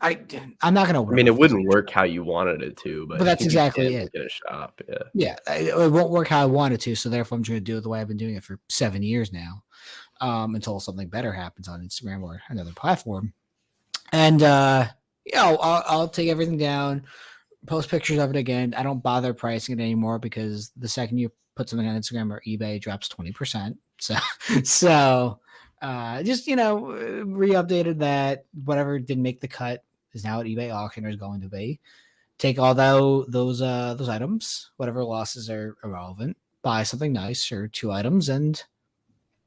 I'm not gonna I open mean, up a it wouldn't physical work shop, how you wanted it to, but but that's if you exactly can, it. make it a shop. Yeah. Yeah, it won't work how I wanted to, so therefore I'm just gonna do it the way I've been doing it for 7 years now, until something better happens on Instagram or another platform. And I'll take everything down, post pictures of it again. I don't bother pricing it anymore because the second you put something on Instagram or eBay, it drops 20%. So, so just re-updated that. Whatever didn't make the cut is now at eBay auction or is going to be. Take all those items, whatever losses are irrelevant, buy something nice or 2 items and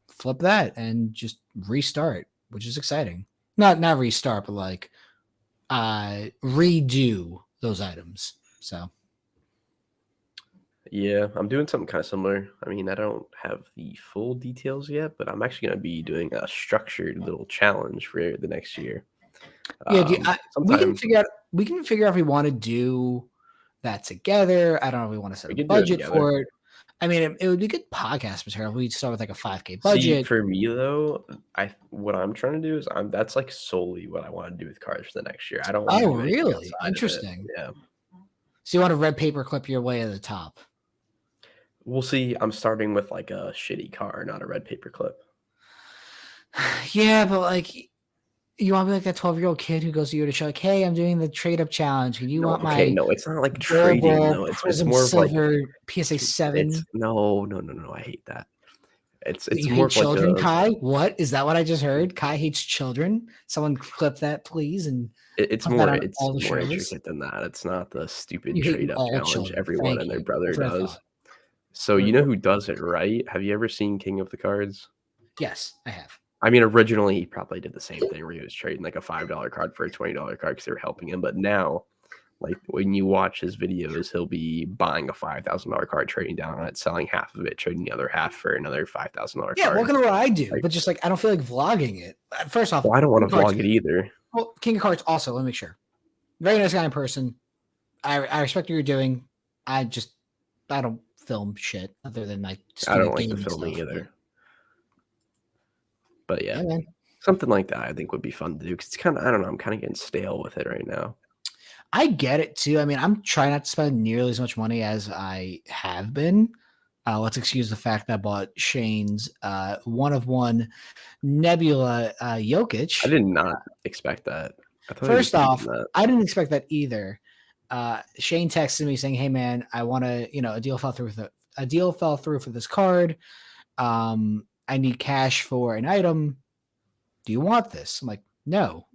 flip that and just restart, which is exciting. Not restart, but like redo those items. So Yeah, I'm doing something kind of similar. I mean, I don't have the full details yet, but I'm actually going to be doing a structured little challenge for the next year. yeah, Sometime we can figure out if we want to do that together. I don't know if we want to set we a could do it budget together. for it. I mean, it would be good podcast material. We'd start with like a 5K See, budget. for me though, I what I'm trying to do is that's like solely what I want to do with cars for the next year. I don't want to Oh, do anything really? outside of it. Interesting. Yeah. So you want to red paper clip your way to the top? We'll see. I'm starting with like a shitty car, not a red paper clip. Yeah, but like you want to be like that 12-year-old kid who goes to you to show like, hey, I'm doing the trade up challenge. And you No, want okay, my no, it's not like trading durable though. It's Prism more of like Silver PSA it's 7? no, no, no, no. I hate that. It's You more hate of like children, a Kai? What is that? What I just heard? Kai hates children. Someone clip that, please, and it's put that more on all the shows. intricate than that. It's not the stupid You hate trade up all challenge children. everyone Thank and their you. brother That's what I does. thought. So you know who does it right? Have you ever seen King of the Cards? Yes, I have. I mean, originally he probably did the same thing where he was trading like a $5 card for a $20 card because they were helping him. But now, like when you watch his videos, he'll be buying a $5,000 card, trading down on it, selling half of it, trading the other half for another $5,000 Yeah, card. welcome to what I do, Like, but just like I don't feel like vlogging it. First off, well, I don't King want of to Cards, vlog it either. well, King of Cards also, let me make sure. Very nice guy in person. I respect what you're doing. I don't film shit other than my I don't stupid like the gaming filming stuff. either. But yeah, Yeah, man. something like that I think would be fun to do because it's kind of, I don't know, I'm kind of getting stale with it right now. I get it too. I mean, I'm trying not to spend nearly as much money as I have been. Let's excuse the fact that I bought Shane's one of one Nebula I Jokic. did not expect that. I thought he was First better off, than that. I didn't expect that either. Shane texted me saying, "Hey man, I want to, a deal fell through a deal fell through for this card. I need cash for an item. Do you want this?" I'm like, "No."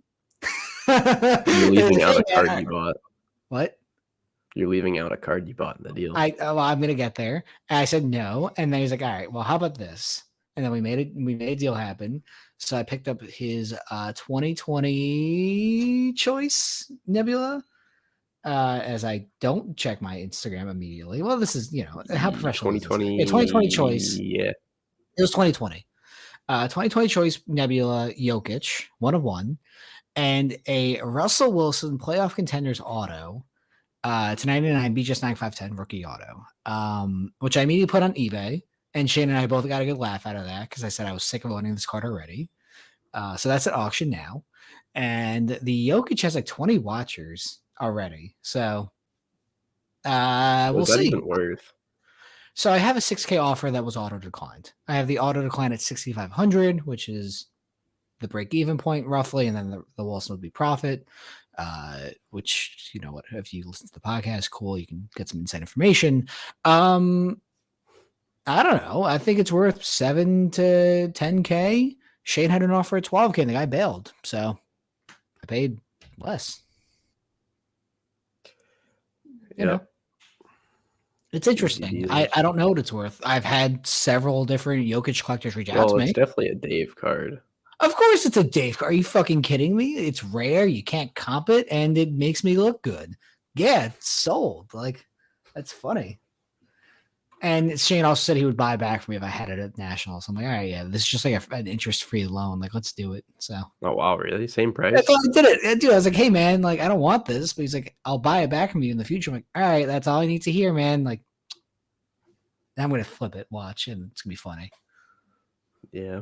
You're leaving out Hey, a card man, you bought. what? You're leaving out a card you bought in the deal. I'm gonna get there. And I said no, and then he's like, "All right, well, how about this?" And then we made a deal happen. So I picked up his 2020 choice Nebula. As I don't check my Instagram immediately. Well, this is how professional is this? Yeah, 2020 choice. Yeah. It was 2020. 2020 choice Nebula Jokic, one of one, and a Russell Wilson playoff contenders auto. To 99 BGS 9510 rookie auto, which I immediately put on eBay. And Shane and I both got a good laugh out of that because I said I was sick of owning this card already. So that's at auction now. And the Jokic has like 20 watchers already. So we'll Was that see. even worth? So I have a 6K offer that was auto declined. I have the auto decline at 6,500, which is the break even point roughly, and then the Wilson would be profit. Which what, if you listen to the podcast, cool, you can get some inside information. I don't know. I think it's worth 7 to 10K. Shane had an offer at 12K, and the guy bailed, so I paid less. You know, it's interesting. I don't know what it's worth. I've had several different Jokic collectors reach out to me. It's definitely a Dave card. Of course it's a Dave card. Are you fucking kidding me? It's rare. You can't comp it, and it makes me look good. Yeah, it's sold. Like, that's funny. And Shane also said he would buy back for me if I had it at Nationals. I'm like, all right, yeah, this is just like an interest-free loan. Like, let's do it. So. Oh, wow, really? Same price? That's why I did it. Dude, I was like, hey, man, like, I don't want this. But he's like, I'll buy it back from you in the future. I'm like, all right, that's all I need to hear, man. Like, I'm going to flip it, watch, and it's going to be funny. Yeah.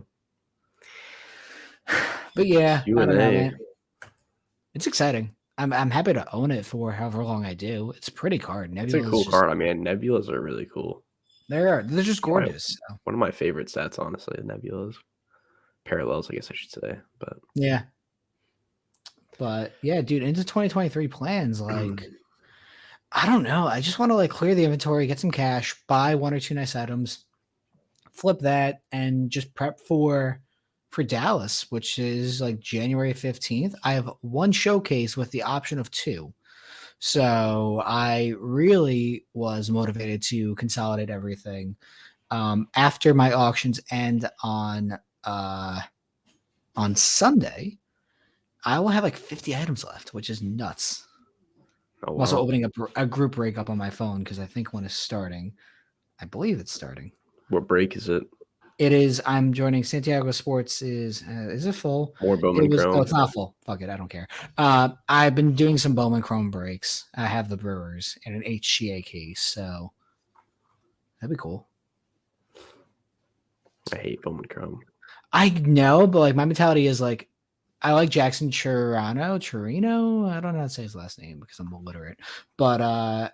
But yeah, I don't know, man. It's exciting. I'm happy to own it for however long I do. It's a pretty card. It's a Nebula is cool just card. I mean, Nebulas are really cool. they're just Probably gorgeous. So, one of my favorite sets, honestly, Nebulas. Parallels, I guess I should say. But yeah. But yeah, dude, into 2023 plans, like I don't know. I just want to like clear the inventory, get some cash, buy one or two nice items, flip that, and just prep for Dallas, which is like January 15th. I have one showcase with the option of two. So I really was motivated to consolidate everything. After my auctions end on Sunday, I will have like 50 items left, which is nuts. oh I'm also wow, opening up a group break up on my phone because I think one is starting. I believe it's starting. what break is it? It is. I'm joining Santiago Sports. Is it full? More It Bowman was. Oh, Chrome. it's not full. Fuck it. I don't care. I've been doing some Bowman Chrome breaks. I have the Brewers in an HCA case, so that'd be cool. I hate Bowman Chrome. I know, but like my mentality is like, I like Jackson Chirino. I don't know how to say his last name because I'm illiterate. But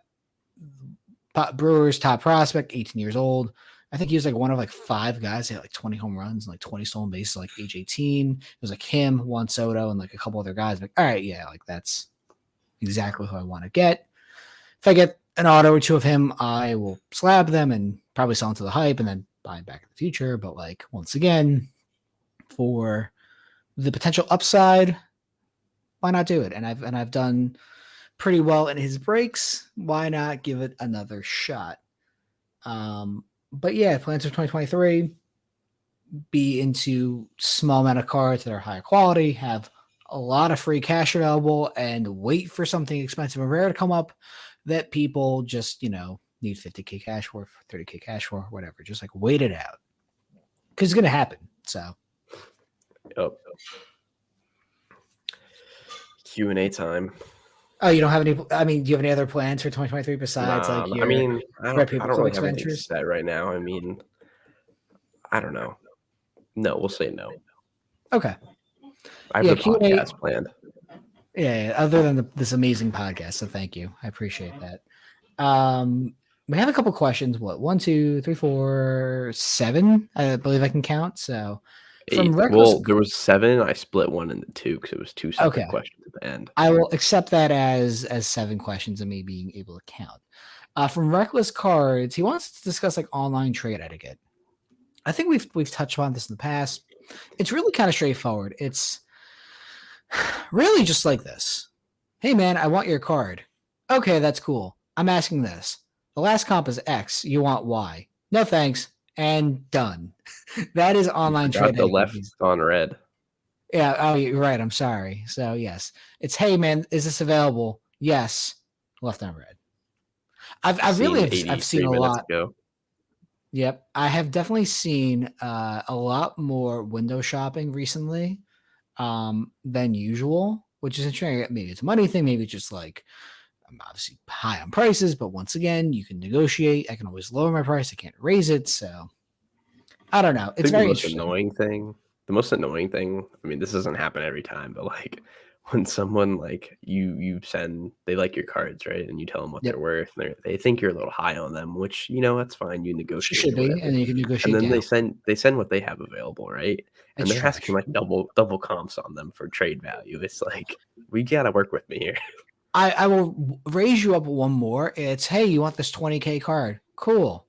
Brewers top prospect, 18 years old. I think he was like one of like five guys that had like 20 home runs and like 20 stolen bases, like age 18. It was like him, Juan Soto, and like a couple other guys. Like, all right, yeah, like that's exactly who I want to get. If I get an auto or two of him, I will slab them and probably sell into the hype and then buy him back in the future. But like once again, for the potential upside, why not do it? And I've done pretty well in his breaks. Why not give it another shot? But yeah, plans for 2023, be into small amount of cards that are high quality, have a lot of free cash available, and wait for something expensive and rare to come up that people just, need 50K cash for, 30K cash for, whatever. Just like wait it out. Because it's gonna happen. So Yep. Q&A time. oh, you don't have any I mean, do you have any other plans for 2023 besides like I your mean, I Red don't Paper I don't Club really have anything expenditures? set right now. I mean, I don't know. No, we'll say no. Okay. I have Yeah, the Q&A. podcast planned. Yeah, other than this amazing podcast, so thank you. I appreciate that. We have a couple questions. What? 1, 2, 3, 4, 7? I believe I can count. So from 8. Reckless. Well, there was 7. I split one into 2 because it was 2 separate Okay, questions at the end. I will accept that as 7 questions and me being able to count. From Reckless Cards, he wants to discuss like online trade etiquette. I think we've touched on this in the past. It's really kind of straightforward. It's really just like this. Hey man, I want your card. Okay, that's cool. I'm asking this. The last comp is X. You want Y. No thanks. And done. That is You online forgot trade the etiquette. left on red. Yeah. Oh, you're right. I'm sorry. So yes, it's hey man, is this available? Yes. Left on red. I've really I've seen 83 a minutes lot. ago. Yep, I have definitely seen a lot more window shopping recently than usual, which is interesting. Maybe it's a money thing. Maybe it's just like I'm obviously high on prices, but once again, you can negotiate. I can always lower my price. I can't raise it. So I don't know. I It's think the very most interesting. annoying thing, I mean, this doesn't happen every time, but like when someone like they like your cards, right? And you tell them what Yep, they're worth, and they think you're a little high on them, which that's fine. You she negotiate should or be, whatever. and then you can And negotiate then down. they send what they have available, right? And It's they're asking trash. like double comps on them for trade value. It's like we gotta work with me here. I will raise you up one more. It's hey, you want this 20K card? Cool.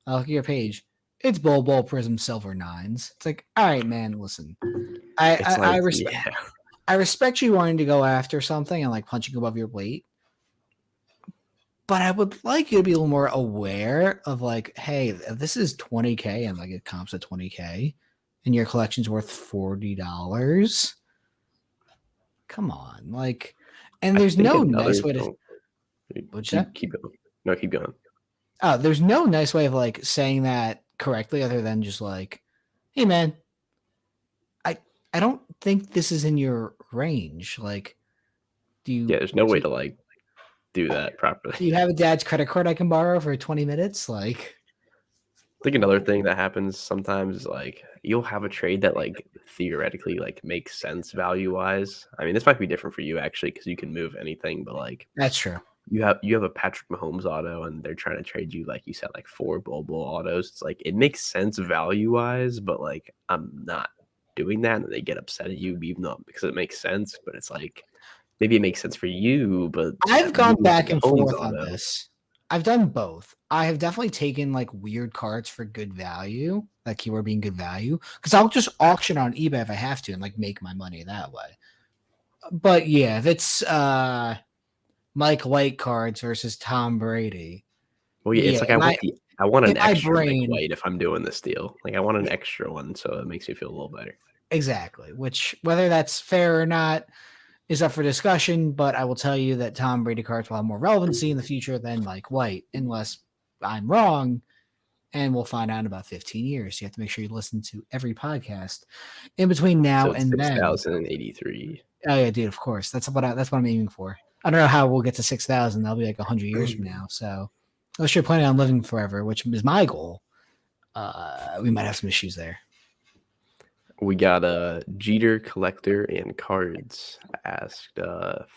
I'll look at your page. It's Bol Prism Silver Nines. It's like, all right, man. Listen, It's I like, respect. yeah, I respect you wanting to go after something and like punching above your weight, but I would like you to be a little more aware of like, hey, if this is 20K and like it comps at 20K and your collection's worth $40. Come on. Like, and I there's think no another. nice way to Oh, what's that? keep going. No, keep going. Oh, there's no nice way of like saying that correctly other than just like, hey man, I don't think this is in your range. Like, do Yeah, you there's no way do, to like do that properly. do you have a dad's credit card I can borrow for 20 minutes? Like, think another thing that happens sometimes is like you'll have a trade that like theoretically like makes sense value wise. I mean, this might be different for you actually because you can move anything, but like That's true. you have a Patrick Mahomes auto and they're trying to trade you like you said like 4 Bol Bol autos. It's like it makes sense value wise, but like I'm not doing that, and they get upset at you even though because it makes sense, but it's like maybe it makes sense for you, but I've me, gone it's a back and Mahomes forth on auto. this. I've done both. I have definitely taken like weird cards for good value, that keyword being good value, because I'll just auction on eBay if I have to and like make my money that way. But yeah, if it's Mike White cards versus Tom Brady, Well, yeah, it's yeah, like I want in an my extra Mike brain, White if I'm doing this deal. Like I want an extra one, so it makes me feel a little better. exactly. Which whether that's fair or not is up for discussion, but I will tell you that Tom Brady cards will have more relevancy in the future than Mike White, unless I'm wrong. And we'll find out in about 15 years. You have to make sure you listen to every podcast in between now So it's and then. 6,083. Oh yeah, dude, of course. That's what I'm aiming for. I don't know how we'll get to 6,000. That'll be like 100 years from now. So unless you're planning on living forever, which is my goal, we might have some issues there. We got a Jeter Collector and Cards asked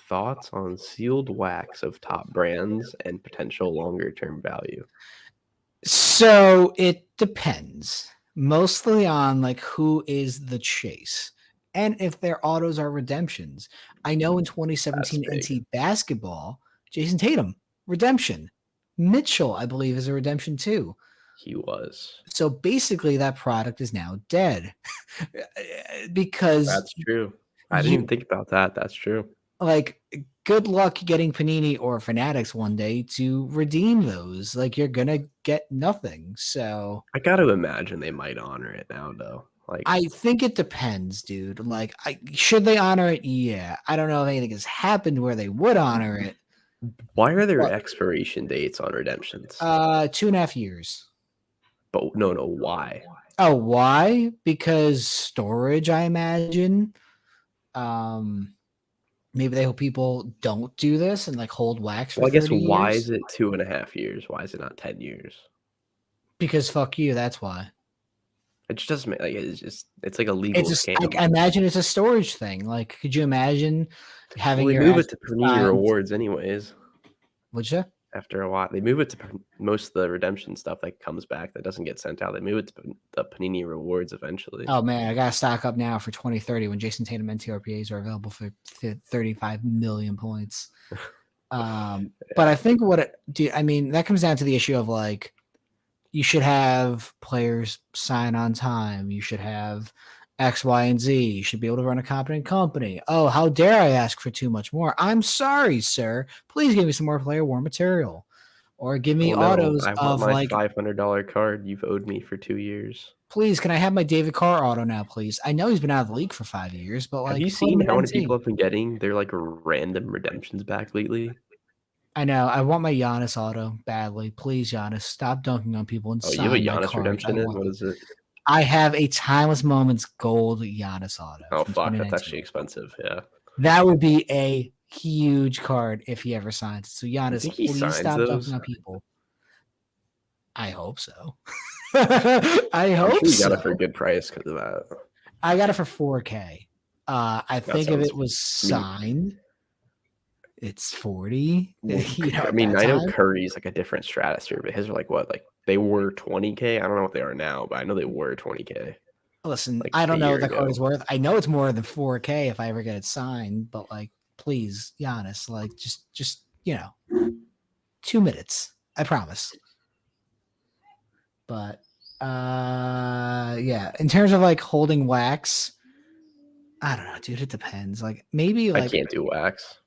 thoughts on sealed wax of top brands and potential longer term value. So it depends mostly on like who is the chase and if their autos are redemptions. I know in That's 2017 big. NC basketball, Jason Tatum, redemption. Mitchell, I believe, is a redemption too. He was. So basically, that product is now dead because That's true. I didn't even you think about that. That's true. like good luck getting Panini or Fanatics one day to redeem those. Like you're gonna get nothing. So I got to imagine they might honor it now, though. Like, I think it depends, dude. Like, should they honor it? Yeah. I don't know if anything has happened where they would honor it. why are there But expiration dates on redemptions? 2.5 years. But no, why? Oh, why? Because storage, I imagine. Um, maybe they hope people don't do this and like hold wax for Well, I guess 30 why years. is it 2.5 years? Why is it not 10 years? Because fuck you, that's why. It just doesn't make like it's like a legal scam. I imagine it's a storage thing. Like, could you imagine Well, having they your move assets it to Panini signed? Rewards anyways. Would you? After a while, they move it to most of the redemption stuff that comes back that doesn't get sent out. They move it to the Panini Rewards eventually. Oh man, I gotta stock up now for 2030 when Jason Tatum NTRPAs are available for 35 million points. But I think I mean, that comes down to the issue of like, you should have players sign on time. You should have X, Y, and Z. You should be able to run a competent company. Oh, how dare I ask for too much more? I'm sorry, sir. Please give me some more player war material, or give me Oh no, autos I want of my like, $500 card you've owed me for 2 years. please, can I have my David Carr auto now, please? I know he's been out of the league for 5 years, but Have like, you put seen him in how many NT. people have been getting their like random redemptions back lately? I know. I want my Giannis auto badly. Please, Giannis, stop dunking on people and Oh, you have a sign my Giannis cards. I redemption in? want What them. is it? I have a Timeless Moments gold Giannis auto Oh from fuck, that's 2019. actually expensive. Yeah. That would be a huge card if he ever signs it. So You Giannis, think he please signs stop dunking those? on people. I hope so. I I'm hope sure you got it for a so. good price because of that. I got it for 4K. I That think if sounds. it was I mean, signed, it's 40. well, At that I know time. Curry's like a different stratosphere, but his are like what? Like they were 20K. I don't know what they are now, but I know they were 20K Listen, like I a don't know year what the card ago. is worth. I know it's more than 4K if I ever get it signed, but like, please, Giannis, like, just 2 minutes. I promise. But yeah, in terms of like holding wax, I don't know, dude. It depends. Like maybe I like can't do wax.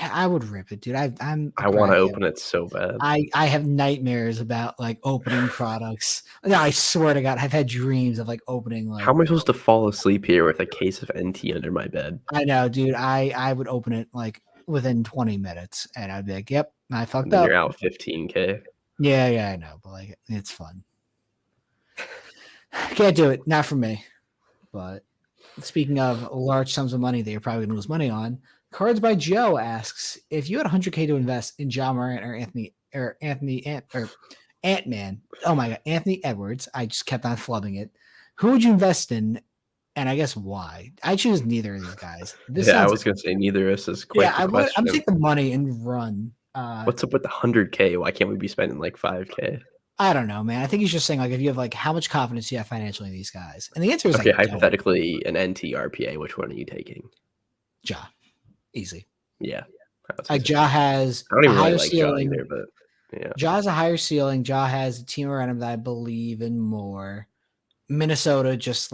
I would rip it, dude. I'm a I want to crackhead. open it so bad. I have nightmares about like opening products. No, I swear to God, I've had dreams of like opening How like, am I supposed to fall asleep here with a case of NT under my bed? I know, dude. I would open it like within 20 minutes and I'd be like, yep, I And fucked then you're up. out 15K. Yeah, I know, but like it's fun. Can't do it, not for me. But speaking of large sums of money that you're probably gonna lose money on, Cards by Joe asks if you had 100K to invest in John Morant or Ant-Man. Oh my god, Anthony Edwards. I just kept on flubbing it. Who would you invest in? And I guess why? I choose neither of these guys. This Yeah, I sounds was gonna say neither of us is yeah. quite the I'm question. take the money and run. What's up with the 100K? Why can't we be spending like 5K? I don't know, man. I think he's just saying like if you have like how much confidence you have financially in these guys, and the answer is Okay, I don't. hypothetically, an NTRPA, which one are you taking? Ja, easy. Yeah, I was gonna Like say Ja Ja. has I don't a even really higher like Ja ceiling. either, but yeah, Ja has a higher ceiling. Ja has a team around him that I believe in more. Minnesota just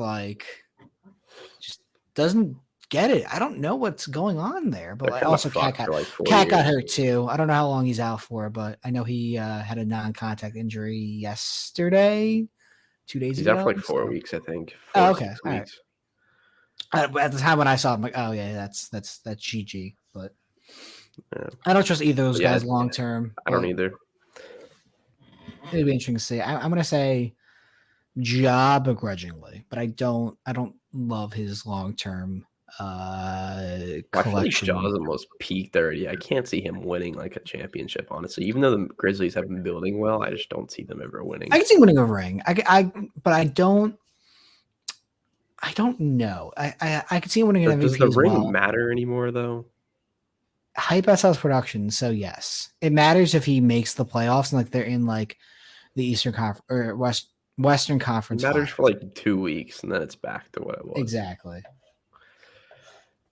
doesn't get it. I don't know what's going on there, but they're like, kind of also fucked for like 4 Cat got years. hurt too. I don't know how long he's out for, but I know he had a non-contact injury yesterday, 2 days He's out for ago. like 4 So, weeks, I think, oh, 4 to okay, 6 all right. weeks. At the time when I saw him, like, oh yeah, that's GG. But Yeah. I don't trust either of those But yeah, guys long term. I don't But either. it'd be interesting to see. I'm gonna say Ja begrudgingly, but I don't love his long term I feel like collection. Jaws almost peaked already. I can't see him winning like a championship, honestly. Even though the Grizzlies have been building well, I just don't see them ever winning. I can see winning a ring. But I don't. I don't know. I could see him winning an Does MVP the as ring well. matter anymore, though? Hype sells production, so yes, it matters if he makes the playoffs and like they're in like the Eastern Conference or Western It Conference matters Finals. for like 2 weeks, and then it's back to what it was. Exactly.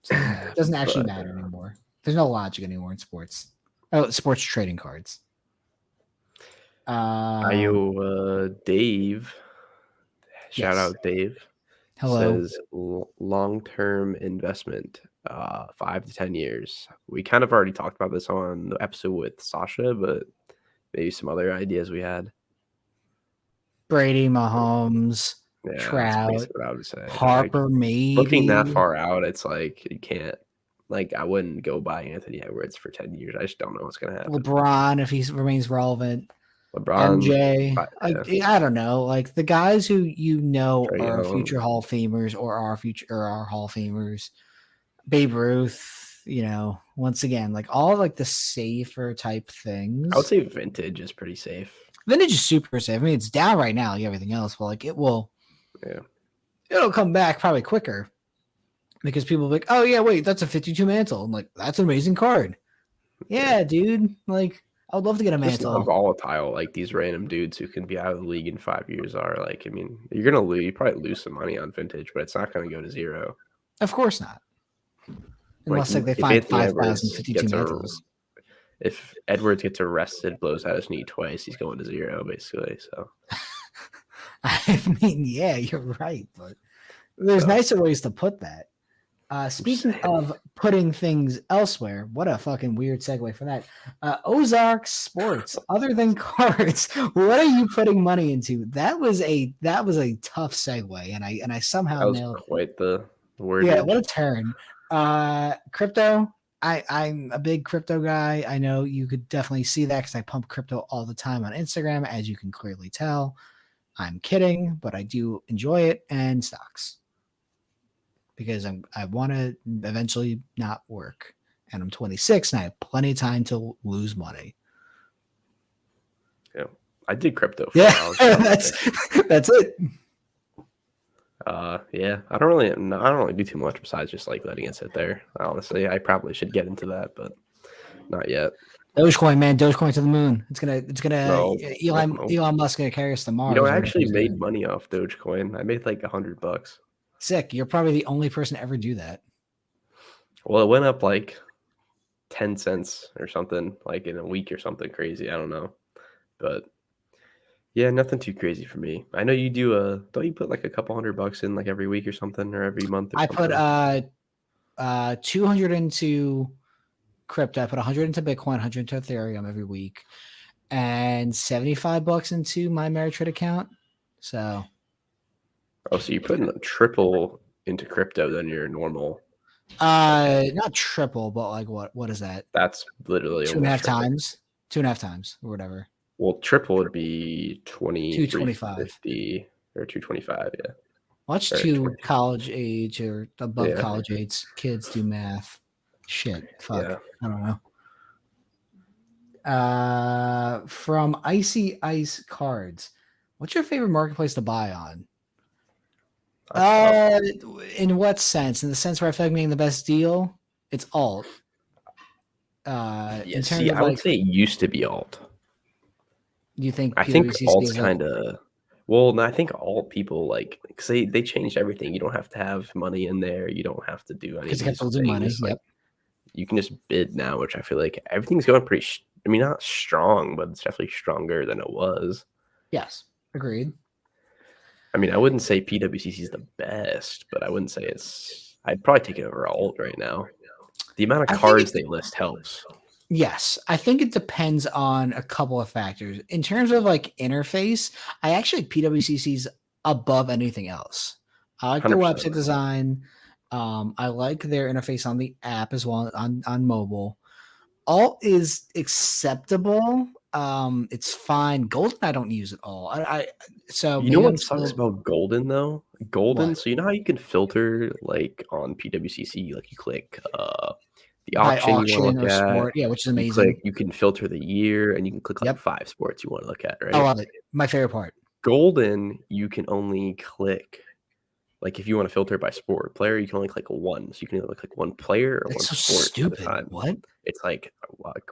So yeah, it doesn't actually matter anymore. There's no logic anymore in sports. Oh, sports trading cards. Dave, shout Yes. out Dave, Hello. says long-term investment, 5 to 10 years. We kind of already talked about this on the episode with Sasha, but maybe some other ideas we had. Brady, Mahomes, Yeah, that's Trout, basically what I would say. Harper, maybe. Looking that far out, it's like you can't. Like, I wouldn't go buy Anthony Edwards for 10 years. I just don't know what's gonna happen. LeBron, if he remains relevant. LeBron, MJ. yeah. I don't know. Like the guys who you know Trae are Young. future Hall of Famers or are Hall of Famers. Babe Ruth, once again, like all like the safer type things. I would say vintage is pretty safe. Vintage is super safe. I mean, it's down right now, like everything else, but like it'll come back probably quicker because people will be like, oh yeah, wait, that's a 52 mantle. I'm like, that's an amazing card. Yeah, dude. Like, I would love to get a Just mantle. not volatile like these random dudes who can be out of the league in 5 years are. Like, I mean, you're gonna lose. You probably lose some money on vintage, but it's not gonna go to zero. Of course not. Unless like they if find Anthony Edwards 5,052 mantles. If Edwards gets arrested, blows out his knee twice, he's going to zero basically. So, I mean, yeah, you're right, but there's nicer ways to put that. Speaking of putting things elsewhere, what a fucking weird segue for that. Ozark Sports, other than cards, what are you putting money into? That was a tough segue, and I somehow that was nailed it. quite the word. Yeah, what a turn. Crypto. I'm a big crypto guy. I know you could definitely see that because I pump crypto all the time on Instagram, as you can clearly tell. I'm kidding, but I do enjoy it, and stocks because I want to eventually not work, and I'm 26 and I have plenty of time to lose money. Yeah, I did crypto. Yeah, that's it. Yeah, I don't really do too much besides just like letting it sit there. Honestly, I probably should get into that, but not yet. Dogecoin, man, Dogecoin to the moon. It's gonna No. Elon Musk gonna carry us to Mars. I actually made money off Dogecoin. I made like $100. Sick. You're probably the only person to ever do that. Well, it went up like 10 cents or something, like in a week or something crazy. I don't know, but yeah, nothing too crazy for me. I know you do. Don't you put like a couple $100 in like every week or something, or every month? Or something? I put 200 into crypto. I put 100 into Bitcoin, 100 into Ethereum every week, and $75 into my Ameritrade account. So, so you're putting a triple into crypto than your normal. not triple, but like what is that? That's literally 2.5 times, 2.5 times, or whatever. Well, triple would be 225 or 225. Yeah. Watch two college age or above college age kids do math. Shit. Fuck. Yeah. I don't know. From Icy Ice Cards, what's your favorite marketplace to buy on? That's tough. Uh, in what sense? In the sense where I feel like making the best deal, it's alt. Yeah, In terms see, of I would like, say it used to be alt. do you think I think PWCC alt's is like kind of well, no, I think alt people like because they changed everything. You don't have to have money in there. You don't have to do any because of you kept these losing money? things. Like Yep. you can just bid now, which I feel like everything's going pretty. I mean, not strong, but it's definitely stronger than it was. Yes. Agreed. I mean, I wouldn't say PWCC is the best, but I wouldn't say it's. I'd probably take it over alt right now. The amount of I think it cards they list helps. Yes, I think it depends on a couple of factors. In terms of like interface, I actually like PWCC's above anything else. I like their 100%. website design. I like their interface on the app as well on mobile. Alt is acceptable. It's fine. Golden, I don't use at all. So You know maybe I'm what sucks still about Golden though? Golden, what so you know how you can filter like on PWCC, like you click the by auction you want to auction look or at, sport. Yeah, which is amazing. you can filter the year and you can click like Yep, 5 sports you want to look at, I right? love it. My favorite part. Golden, you can only click like if you want to filter by sport player, you can only click one. So you can either click one player or That's one so sport at a stupid. time. What? It's like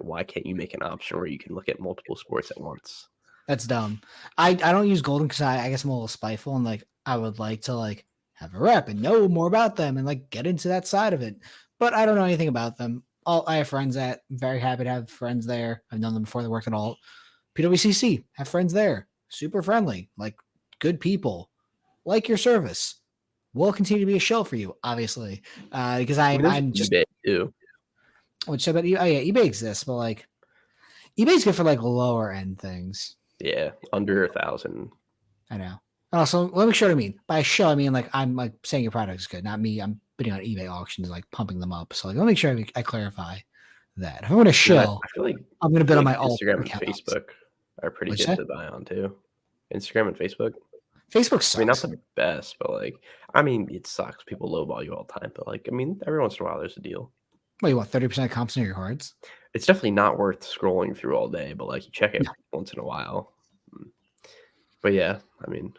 why can't you make an option where you can look at multiple sports at once? That's dumb. I don't use Golden because I guess I'm a little spiteful and like I would like to like have a rep and know more about them and like get into that side of it. But I don't know anything about them. All I have friends at. Very happy to have friends there. I've known them before they worked at all. PWCC, have friends there. Super friendly, like good people. Like your service. Will continue to be a shell for you, obviously, because I mean, there's I'm just eBay too. which about oh yeah, eBay exists, but like eBay's good for like lower end things. Yeah, under 1,000. I know. Also, let me show what I mean. By show, I mean like I'm like saying your product is good, not me. I'm bidding on eBay auctions, like pumping them up. So like, let me make sure I clarify that. If I'm going to Yeah, show, I I'm going to feel bid on like my alt Instagram and account. Facebook are pretty What'd you good say? to buy on too. Instagram and Facebook. Facebook I mean, not sucks. the best, but like, I mean, it sucks. People lowball you all the time, but like, I mean, every once in a while there's a deal. What you want? 30% comps in your cards? It's definitely not worth scrolling through all day, but like, you check it No. once in a while. Mm. But yeah, I mean,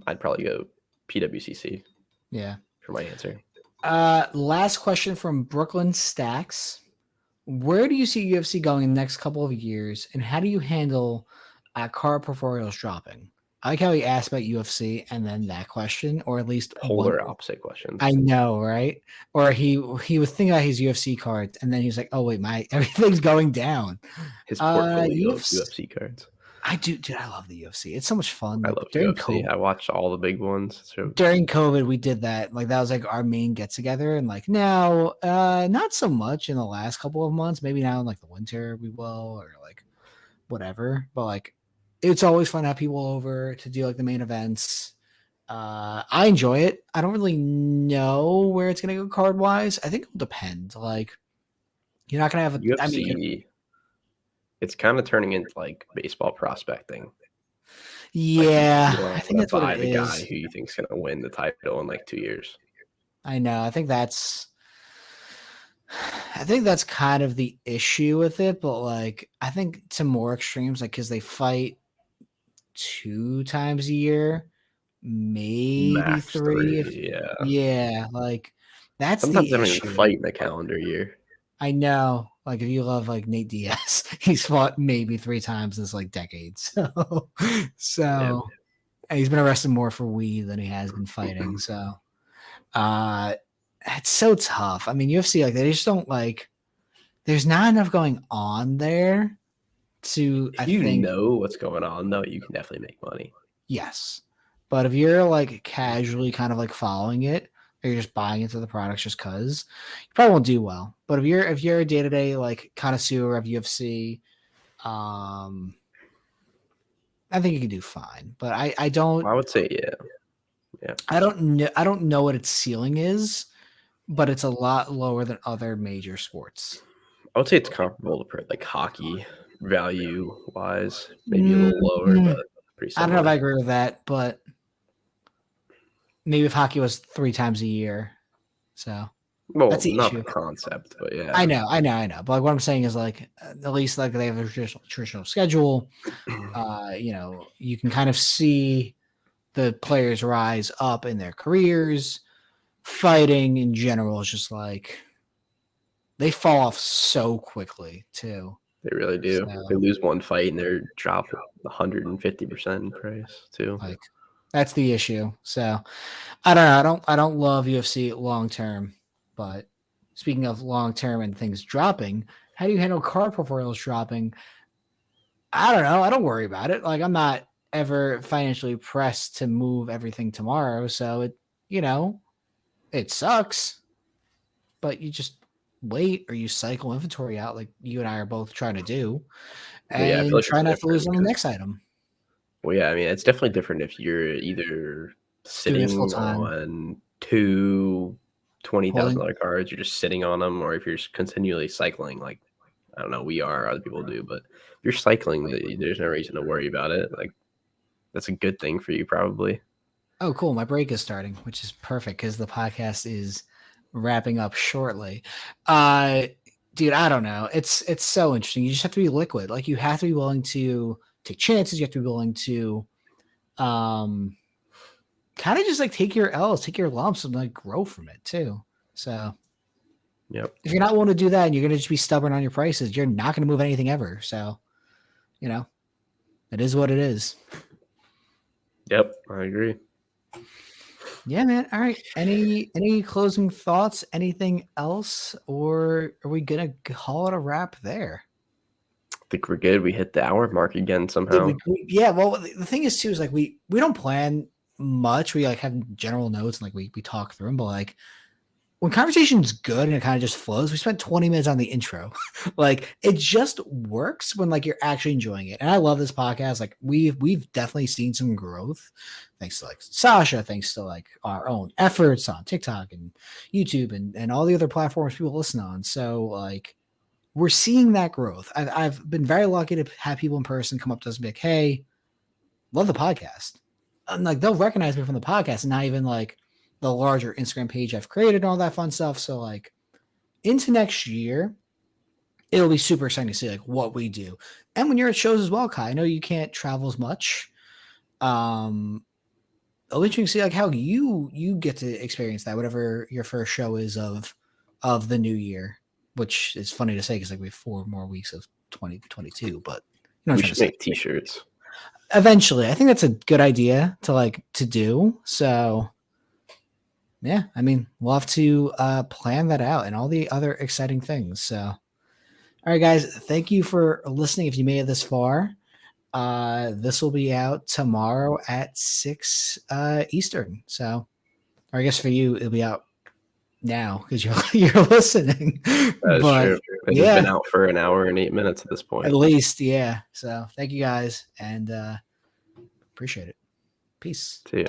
I'd probably go PWCC Yeah. for my answer. Last question from Brooklyn Stacks. Where do you see UFC going in the next couple of years, and how do you handle card portfolios dropping? I like how he asked about UFC and then that question, or at least one. Polar opposite I questions. know, right? Or he was thinking about his UFC cards, and then he was like, "Oh wait, my everything's going down." His portfolio of UFC, UFC cards. I do, dude. I love the UFC. It's so much fun. I Like love UFC. I watch all the big ones. So During COVID, we did that. Like that was like our main get together, and like now, not so much in the last couple of months. Maybe now in like the winter we will, or like whatever. But like, it's always fun to have people over to do like the main events. I enjoy it. I don't really know where it's gonna go card wise. I think it'll depend. Like, you're not gonna have a. I mean, UFC, it's kind of turning into like baseball prospecting. Like yeah, you don't I want think to that's what buy it the guy is. who you think's going to win the title in like 2 years. I know. I think that's kind of the issue with it. But like, I think to more extremes, like because they fight 2 times a year, maybe Max three. If 3, yeah. yeah, like that's Sometimes the they don't even issue. fight in a calendar year. I know. Like if you love like Nate Diaz, he's fought maybe 3 times this like decade. So Yeah. so and he's been arrested more for weed than he has been fighting. So uh it's so tough. I mean, UFC like they just don't like there's not enough going on there to I If you think know what's going on, though, you can definitely make money. yes. But if you're like casually kind of like following it, or you're just buying into the products just cause, you probably won't do well. But if you're a day to day like connoisseur of UFC, um, I think you can do fine. But I don't I would say, yeah. Yeah. I don't know what its ceiling is, but it's a lot lower than other major sports. I would say it's comparable to like hockey value wise, maybe a little lower, Mm, but pretty I don't know if similar. I agree with that, but maybe if hockey was 3 times a year. So Well, That's the not the issue. concept, but yeah. I know. But like, what I'm saying is like at least like they have a traditional schedule. You can kind of see the players rise up in their careers. Fighting in general is just like they fall off so quickly too. They really do. So, They lose one fight and they're dropping 150% in price too. like that's the issue. So I don't know. I don't love UFC long term, but speaking of long term and things dropping, how do you handle card portfolios dropping? I don't know. I don't worry about it. Like I'm not ever financially pressed to move everything tomorrow. So it sucks, but you just wait or you cycle inventory out like you and I are both trying to do But yeah, I feel and like try it's not to lose different on the because next item. well, yeah, I mean, it's definitely different if you're either Doing it full sitting time, on two holding. $20,000 cards, you're just sitting on them, or if you're just continually cycling, like I don't know, we are, other people do, but if you're cycling, there's no reason to worry about it. Like that's a good thing for you, probably. Oh, cool. My break is starting, which is perfect because the podcast is wrapping up shortly. Uh, Dude, I don't know. It's so interesting. You just have to be liquid. Like you have to be willing to take chances. You have to be willing to um kind of just like take your L's, take your lumps, and like grow from it too. So Yep. if you're not willing to do that and you're gonna just be stubborn on your prices, you're not gonna move anything ever. So, it is what it is. Yep, I agree. Yeah, man. All right. Any closing thoughts? Anything else, or are we gonna call it a wrap there? I think we're good. We hit the hour mark again Dude, somehow. yeah. Well, the thing is too is like we don't plan much. We like have general notes and like we talk through them, but like when conversation's good and it kind of just flows, we spent 20 minutes on the intro. Like it just works when like you're actually enjoying it. And I love this podcast. Like we've definitely seen some growth thanks to like Sasha, thanks to like our own efforts on TikTok and YouTube and all the other platforms people listen on. So like we're seeing that growth. I've been very lucky to have people in person come up to us and be like, hey, love the podcast. And like they'll recognize me from the podcast and not even like the larger Instagram page I've created and all that fun stuff. So like into next year, it'll be super exciting to see like what we do. And when you're at shows as well, Kai, I know you can't travel as much. It'll be interesting to see like how you get to experience that, whatever your first show is of the new year, which is funny to say because like we have 4 more weeks of 2022, but We should make t-shirts. Eventually. I think that's a good idea to do. So yeah, I mean, we'll have to plan that out and all the other exciting things. So, all right, guys, thank you for listening. If you made it this far, this will be out tomorrow at 6 Eastern. So, or I guess for you, it'll be out now because you're listening. That is But true. It's been out for an hour and 8 minutes at this point. At least, yeah. So, thank you guys and appreciate it. Peace. See ya.